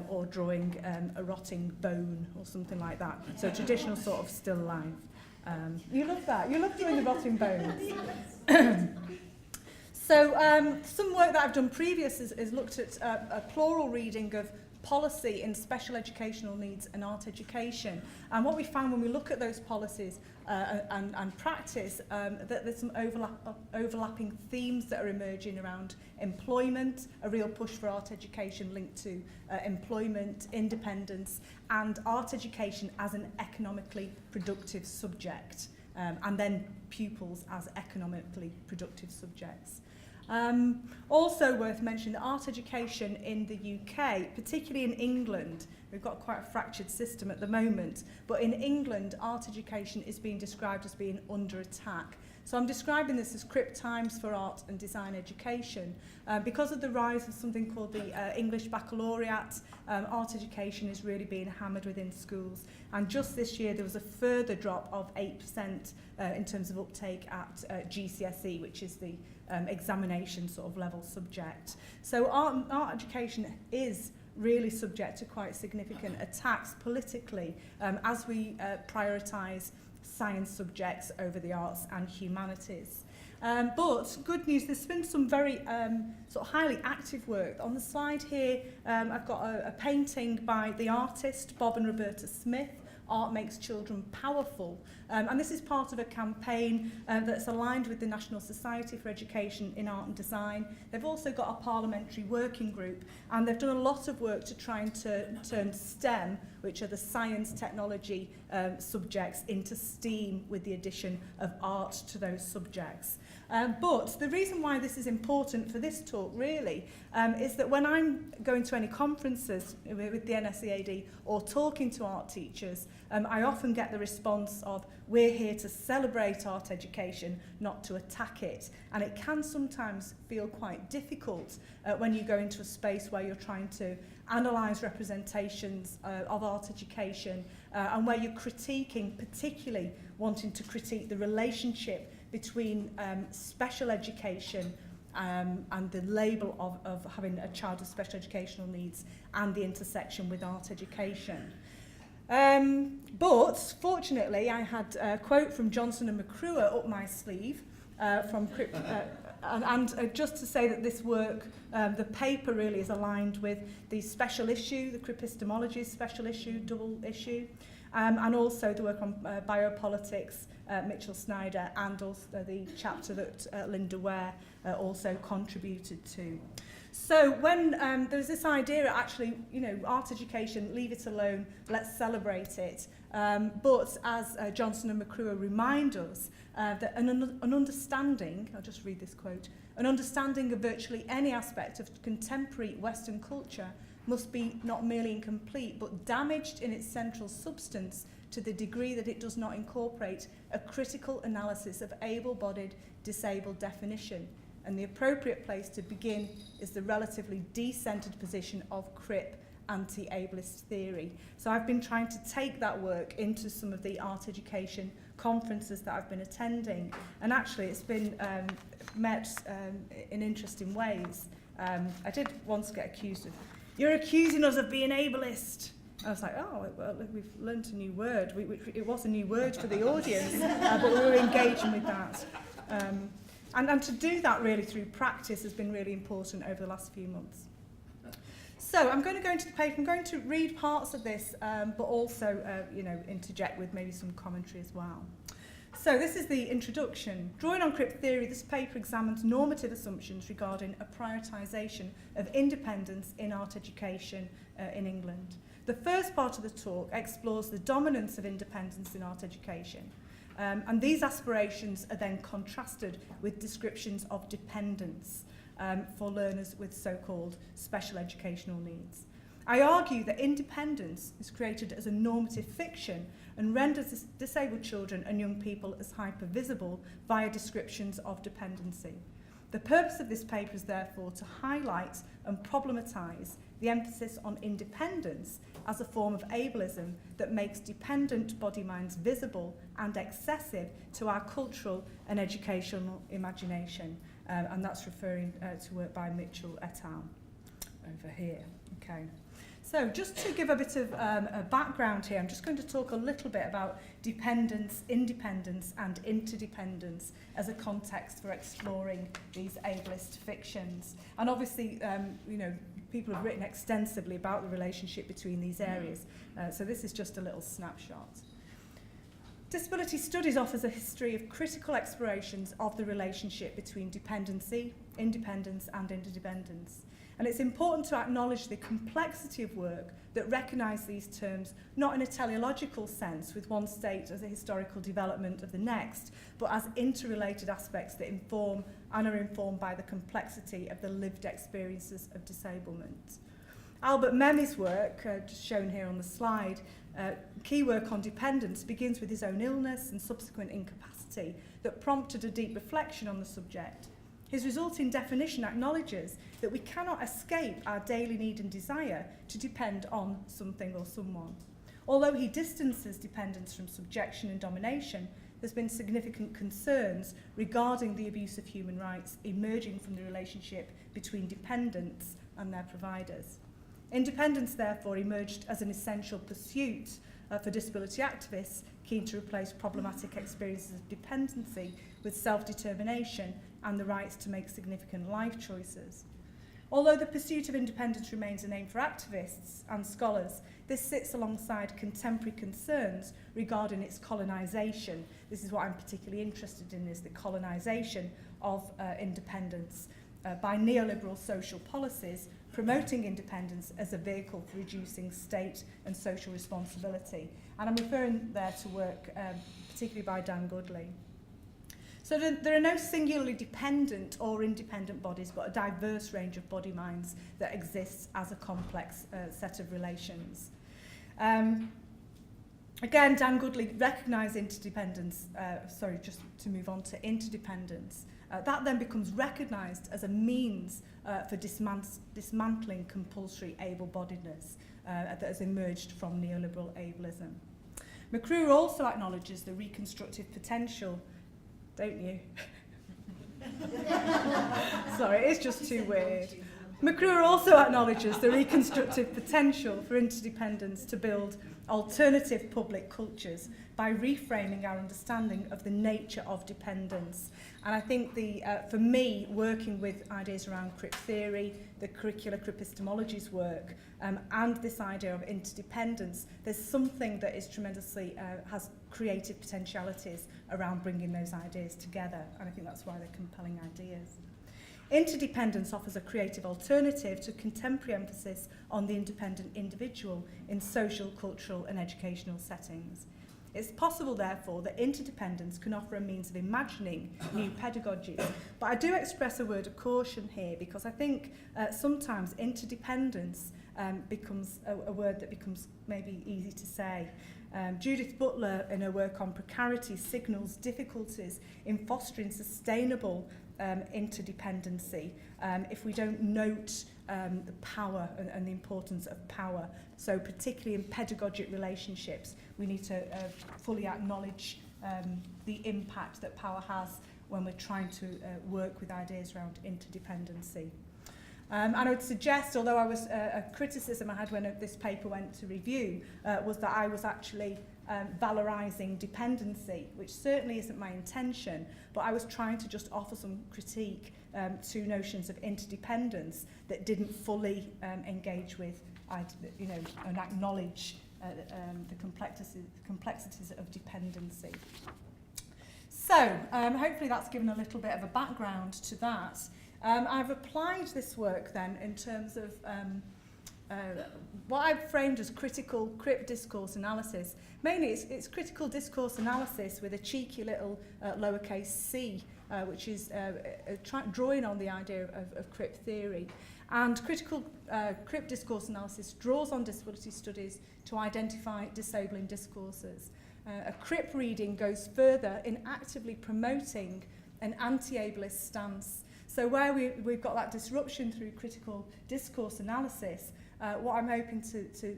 or drawing a rotting bone or something like that. So traditional sort of still life. You love that. You love doing the rotting bones. So some work that I've done previous is looked at a plural reading of policy in special educational needs and art education. And what we found when we look at those policies and practice, that there's some overlapping themes that are emerging around employment, a real push for art education linked to employment, independence, and art education as an economically productive subject, and then pupils as economically productive subjects. Also worth mentioning that art education in the UK, particularly in England, we've got quite a fractured system at the moment, but in England, art education is being described as being under attack. So I'm describing this as Crip Times for Art and Design Education. Because of the rise of something called the English Baccalaureate, art education is really being hammered within schools. And just this year there was a further drop of 8% in terms of uptake at GCSE, which is the examination sort of level subject. So art education is really subject to quite significant attacks politically as we prioritise science subjects over the arts and humanities. But good news, there's been some very sort of highly active work. On the slide here, I've got a painting by the artist Bob and Roberta Smith, Art Makes Children Powerful. And this is part of a campaign that's aligned with the National Society for Education in Art and Design. They've also got a parliamentary working group, and they've done a lot of work to try and turn STEM, which are the science, technology subjects, into STEAM with the addition of art to those subjects. But the reason why this is important for this talk really is that when I'm going to any conferences with the NSEAD or talking to art teachers, I often get the response of, we're here to celebrate art education, not to attack it. And it can sometimes feel quite difficult when you go into a space where you're trying to analyse representations of art education and where you're critiquing, particularly wanting to critique the relationship between special education and the label of having a child with special educational needs and the intersection with art education. But fortunately, I had a quote from Johnson and McCrua up my sleeve from Crip, and just to say that this work, the paper really is aligned with the special issue, the Cripistemology special issue, double issue, and also the work on biopolitics, Mitchell Snyder, and also the chapter that Linda Ware also contributed to. So when there was this idea, actually, you know, art education, leave it alone, let's celebrate it. But as Johnson and McCrua remind us, that an understanding, I'll just read this quote, an understanding of virtually any aspect of contemporary Western culture must be not merely incomplete, but damaged in its central substance to the degree that it does not incorporate a critical analysis of able-bodied, disabled definition. And the appropriate place to begin is the relatively decentered position of Crip anti-ableist theory. So I've been trying to take that work into some of the art education conferences that I've been attending, and actually it's been met in interesting ways. I did once get accused of, you're accusing us of being ableist. I was like, oh, well, we've learnt a new word. It was a new word for the audience, but we were engaging with that. And to do that really through practice has been really important over the last few months. So I'm going to go into the paper. I'm going to read parts of this, but also, interject with maybe some commentary as well. So this is the introduction. Drawing on Crip theory, this paper examines normative assumptions regarding a prioritisation of independence in art education in England. The first part of the talk explores the dominance of independence in art education. And these aspirations are then contrasted with descriptions of dependence for learners with so-called special educational needs. I argue that independence is created as a normative fiction and renders disabled children and young people as hypervisible via descriptions of dependency. The purpose of this paper is therefore to highlight and problematise the emphasis on independence as a form of ableism that makes dependent body minds visible and excessive to our cultural and educational imagination. And that's referring to work by Mitchell et al. Over here. Okay. So just to give a bit of a background here, I'm just going to talk a little bit about dependence, independence and interdependence as a context for exploring these ableist fictions. And obviously, people have written extensively about the relationship between these areas. So this is just a little snapshot. Disability Studies offers a history of critical explorations of the relationship between dependency, independence and interdependence. And it's important to acknowledge the complexity of work that recognise these terms not in a teleological sense with one state as a historical development of the next, but as interrelated aspects that inform and are informed by the complexity of the lived experiences of disablement. Albert Memmi's work, just shown here on the slide, key work on dependence, begins with his own illness and subsequent incapacity capacity that prompted a deep reflection on the subject. His resulting definition acknowledges that we cannot escape our daily need and desire to depend on something or someone. Although he distances dependence from subjection and domination, there's been significant concerns regarding the abuse of human rights emerging from the relationship between dependents and their providers. Independence, therefore, emerged as an essential pursuit for disability activists keen to replace problematic experiences of dependency with self-determination and the rights to make significant life choices. Although the pursuit of independence remains an aim for activists and scholars, this sits alongside contemporary concerns regarding its colonisation. This is what I'm particularly interested in, is the colonisation of independence by neoliberal social policies promoting independence as a vehicle for reducing state and social responsibility. And I'm referring there to work particularly by Dan Goodley. So there are no singularly dependent or independent bodies, but a diverse range of body minds that exists as a complex set of relations. Again, Dan Goodley recognised interdependence, just to move on to interdependence. That then becomes recognised as a means for dismantling compulsory able-bodiedness that has emerged from neoliberal ableism. McCrew also acknowledges the reconstructive potential, don't you? Sorry, it's just too weird. McCrew also acknowledges the reconstructive potential for interdependence to build alternative public cultures by reframing our understanding of the nature of dependence. And I think for me, working with ideas around crip theory, the curricular cripistemology's work, and this idea of interdependence, there's something that is tremendously, has creative potentialities around bringing those ideas together. And I think that's why they're compelling ideas. Interdependence offers a creative alternative to contemporary emphasis on the independent individual in social, cultural and educational settings. It's possible, therefore, that interdependence can offer a means of imagining new pedagogies. But I do express a word of caution here, because I think sometimes interdependence becomes a word that becomes maybe easy to say. Judith Butler, in her work on precarity, signals difficulties in fostering sustainable interdependency if we don't note the power and the importance of power. So particularly in pedagogic relationships, we need to fully acknowledge the impact that power has when we're trying to work with ideas around interdependency. And I would suggest, although I was a criticism I had when this paper went to review, was that I was actually valorising dependency, which certainly isn't my intention, but I was trying to just offer some critique to notions of interdependence that didn't fully engage with, and acknowledge the complexities of dependency. So, hopefully that's given a little bit of a background to that. I've applied this work then in terms of what I've framed as critical crip discourse analysis. Mainly it's critical discourse analysis with a cheeky little lowercase c, which is drawing on the idea of crip theory. And critical crip discourse analysis draws on disability studies to identify disabling discourses. A crip reading goes further in actively promoting an anti-ableist stance. So where we've got that disruption through critical discourse analysis, what I'm hoping to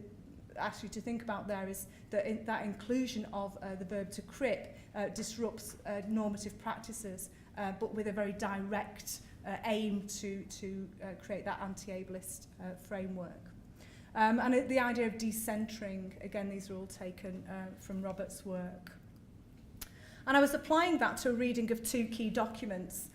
ask you to think about there is that that inclusion of the verb to crip disrupts normative practices, but with a very direct aim to create that anti-ableist framework. And the idea of decentering, again, these are all taken from Robert's work. And I was applying that to a reading of two key documents.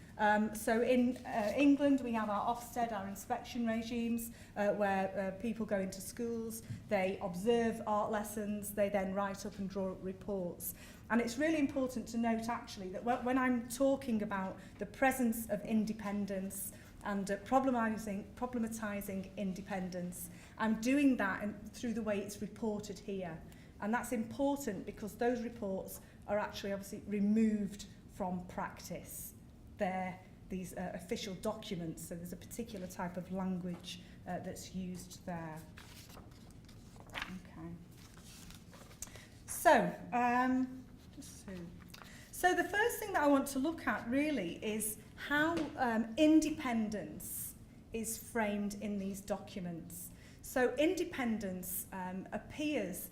So in England, we have our Ofsted, our inspection regimes, where people go into schools, they observe art lessons, they then write up and draw up reports. And it's really important to note, actually, that when I'm talking about the presence of independence and problematizing independence, I'm doing that through the way it's reported here. And that's important because those reports are actually obviously removed from practice. They're these official documents, so there's a particular type of language that's used there. Okay. So, So the first thing that I want to look at really is how independence is framed in these documents. So independence appears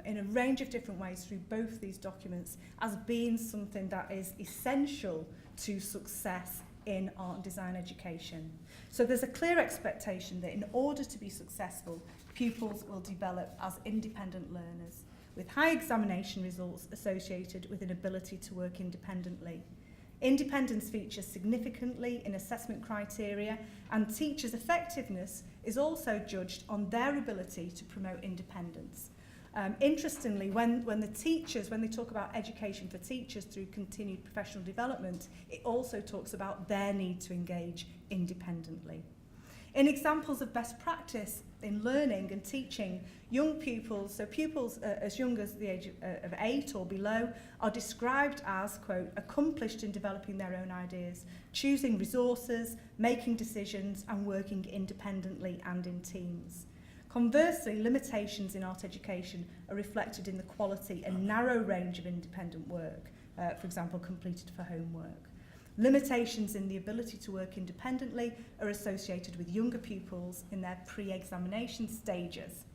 in a range of different ways through both these documents as being something that is essential to success in art and design education. So there's a clear expectation that in order to be successful, pupils will develop as independent learners, with high examination results associated with an ability to work independently. Independence features significantly in assessment criteria, and teachers' effectiveness is also judged on their ability to promote independence. Interestingly, when they talk about education for teachers through continued professional development, it also talks about their need to engage independently. In examples of best practice in learning and teaching, young pupils, so pupils as young as the age of 8 or below, are described as, quote, accomplished in developing their own ideas, choosing resources, making decisions, and working independently and in teams. Conversely, limitations in art education are reflected in the quality and narrow range of independent work, for example, completed for homework. Limitations in the ability to work independently are associated with younger pupils in their pre-examination stages.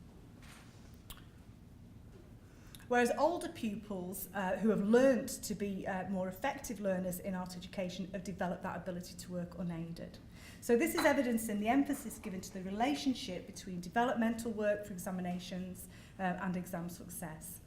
Whereas older pupils who have learnt to be more effective learners in art education have developed that ability to work unaided. So this is evidenced in the emphasis given to the relationship between developmental work for examinations and exam success.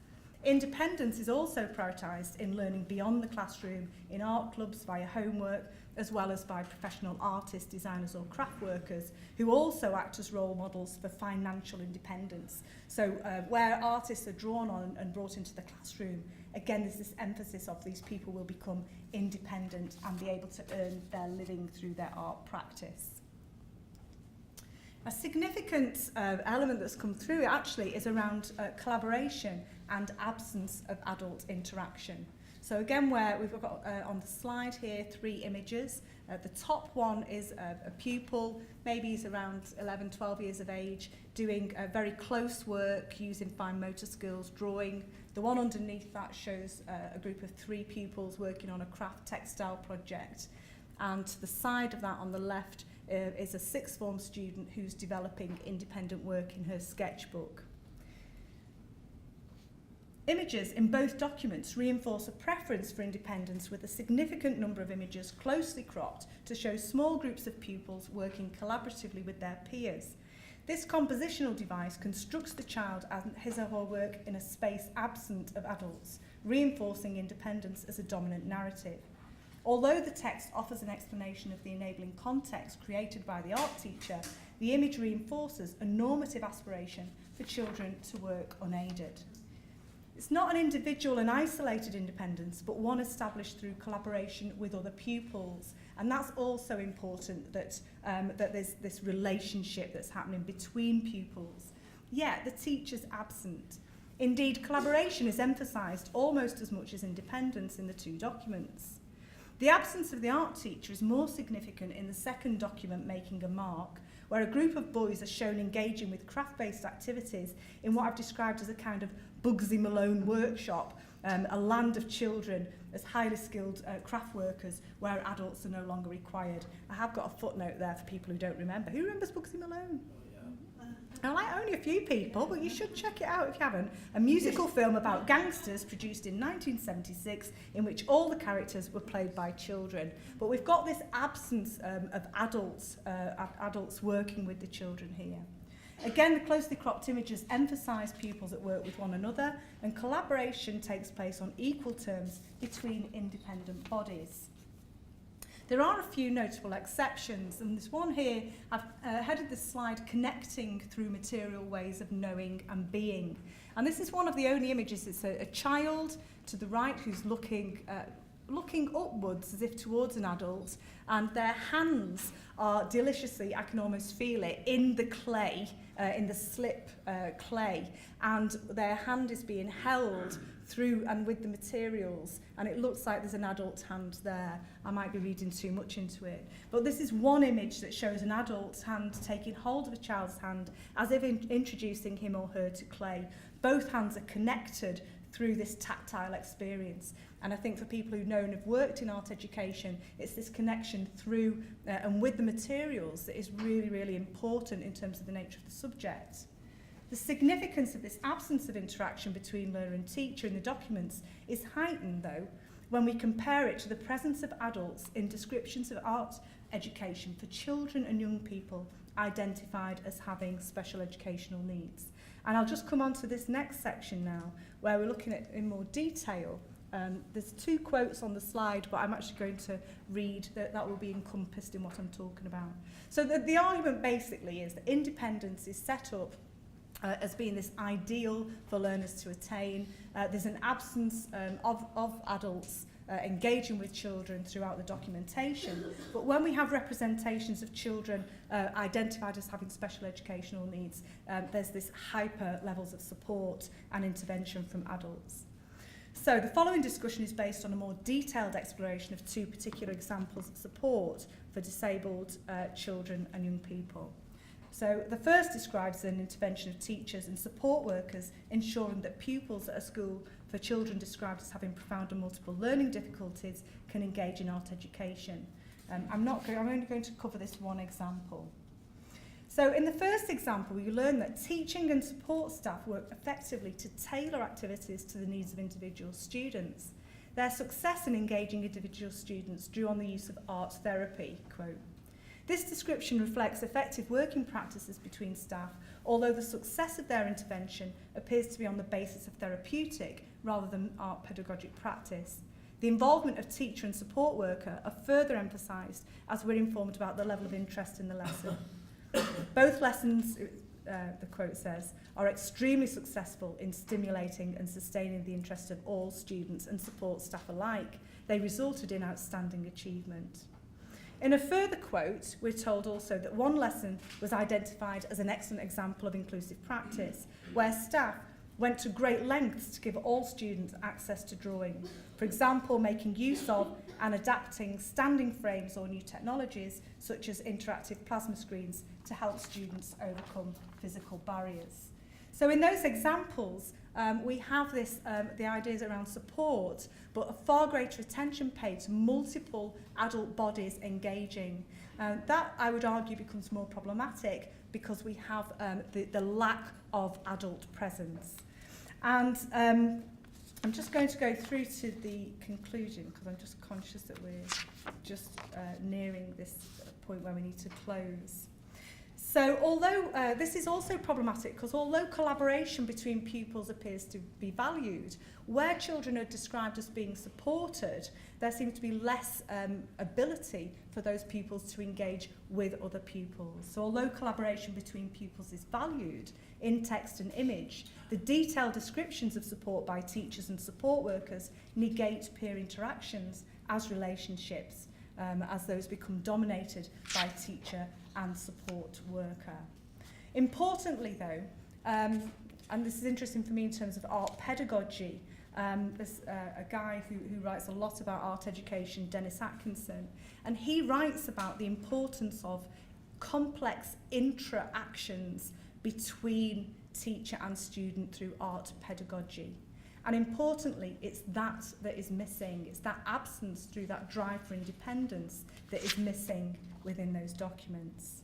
Independence is also prioritised in learning beyond the classroom, in art clubs, via homework, as well as by professional artists, designers or craft workers who also act as role models for financial independence. So where artists are drawn on and brought into the classroom, again there's this emphasis of these people will become independent and be able to earn their living through their art practice. A significant element that's come through actually is around collaboration and absence of adult interaction. So again, where we've got on the slide here 3 images. The top one is a pupil, maybe he's around 11, 12 years of age, doing very close work using fine motor skills, drawing. The one underneath that shows a group of 3 pupils working on a craft textile project. And to the side of that on the left is a 6th form student who's developing independent work in her sketchbook. Images in both documents reinforce a preference for independence, with a significant number of images closely cropped to show small groups of pupils working collaboratively with their peers. This compositional device constructs the child and his or her work in a space absent of adults, reinforcing independence as a dominant narrative. Although the text offers an explanation of the enabling context created by the art teacher, the image reinforces a normative aspiration for children to work unaided. It's not an individual and isolated independence, but one established through collaboration with other pupils. And that's also important, that there's this relationship that's happening between pupils. Yet the teacher's absent. Indeed, collaboration is emphasised almost as much as independence in the 2 documents. The absence of the art teacher is more significant in the second document, Making a Mark, where a group of boys are shown engaging with craft-based activities in what I've described as a kind of Bugsy Malone workshop, a land of children as highly skilled craft workers where adults are no longer required. I have got a footnote there for people who don't remember. Who remembers Bugsy Malone? Now, like only a few people, but you should check it out if you haven't. A musical film about gangsters produced in 1976 in which all the characters were played by children. But we've got this absence of adults working with the children here. Again, the closely cropped images emphasise pupils at work with one another, and collaboration takes place on equal terms between independent bodies. There are a few notable exceptions, and this one here, I've headed this slide Connecting Through Material Ways of Knowing and Being. And this is one of the only images. It's a child to the right who's looking upwards as if towards an adult, and their hands are deliciously, I can almost feel it, in the clay, in the slip clay, and their hand is being held through and with the materials, and it looks like there's an adult hand there. I might be reading too much into it, but this is one image that shows an adult's hand taking hold of a child's hand as if introducing him or her to clay. Both hands are connected through this tactile experience. And I think for people who know and have worked in art education, it's this connection through and with the materials that is really, really important in terms of the nature of the subject. The significance of this absence of interaction between learner and teacher in the documents is heightened, though, when we compare it to the presence of adults in descriptions of art education for children and young people identified as having special educational needs. And I'll just come on to this next section now, where we're looking at in more detail. There's 2 quotes on the slide, but I'm actually going to read that will be encompassed in what I'm talking about. So the argument basically is that independence is set up as being this ideal for learners to attain. There's an absence of adults engaging with children throughout the documentation. But when we have representations of children identified as having special educational needs, there's this hyper levels of support and intervention from adults. So the following discussion is based on a more detailed exploration of 2 particular examples of support for disabled children and young people. So the first describes an intervention of teachers and support workers ensuring that pupils at a school for children described as having profound and multiple learning difficulties can engage in art education. I'm only going to cover this one example. So in the first example, we learn that teaching and support staff work effectively to tailor activities to the needs of individual students. Their success in engaging individual students drew on the use of art therapy, quote. This description reflects effective working practices between staff, although the success of their intervention appears to be on the basis of therapeutic rather than art pedagogic practice. The involvement of teacher and support worker are further emphasised as we're informed about the level of interest in the lesson. Both lessons, the quote says, are extremely successful in stimulating and sustaining the interest of all students and support staff alike. They resulted in outstanding achievement. In a further quote, we're told also that one lesson was identified as an excellent example of inclusive practice, where staff went to great lengths to give all students access to drawing. For example, making use of and adapting standing frames or new technologies, such as interactive plasma screens, to help students overcome physical barriers. So in those examples, we have this, the ideas around support, but a far greater attention paid to multiple adult bodies engaging. That, I would argue, becomes more problematic because we have the lack of adult presence. And I'm just going to go through to the conclusion because I'm just conscious that we're just nearing this point where we need to close. So although this is also problematic because although collaboration between pupils appears to be valued, where children are described as being supported, there seems to be less ability for those pupils to engage with other pupils. So although collaboration between pupils is valued in text and image, the detailed descriptions of support by teachers and support workers negate peer interactions as relationships, as those become dominated by teacher and support worker. Importantly though, and this is interesting for me in terms of art pedagogy, there's a guy who writes a lot about art education, Dennis Atkinson, and he writes about the importance of complex interactions between teacher and student through art pedagogy. And importantly, it's that is missing. It's that absence through that drive for independence that is missing within those documents.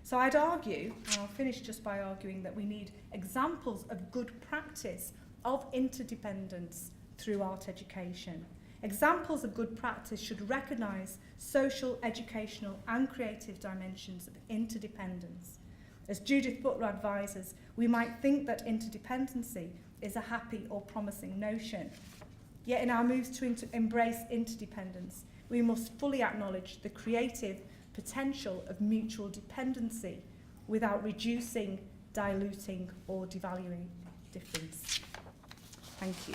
So I'd argue, and I'll finish just by arguing, that we need examples of good practice of interdependence through art education. Examples of good practice should recognise social, educational and creative dimensions of interdependence. As Judith Butler advises, we might think that interdependency is a happy or promising notion. Yet in our moves to embrace interdependence, we must fully acknowledge the creative potential of mutual dependency without reducing, diluting or devaluing difference. Thank you.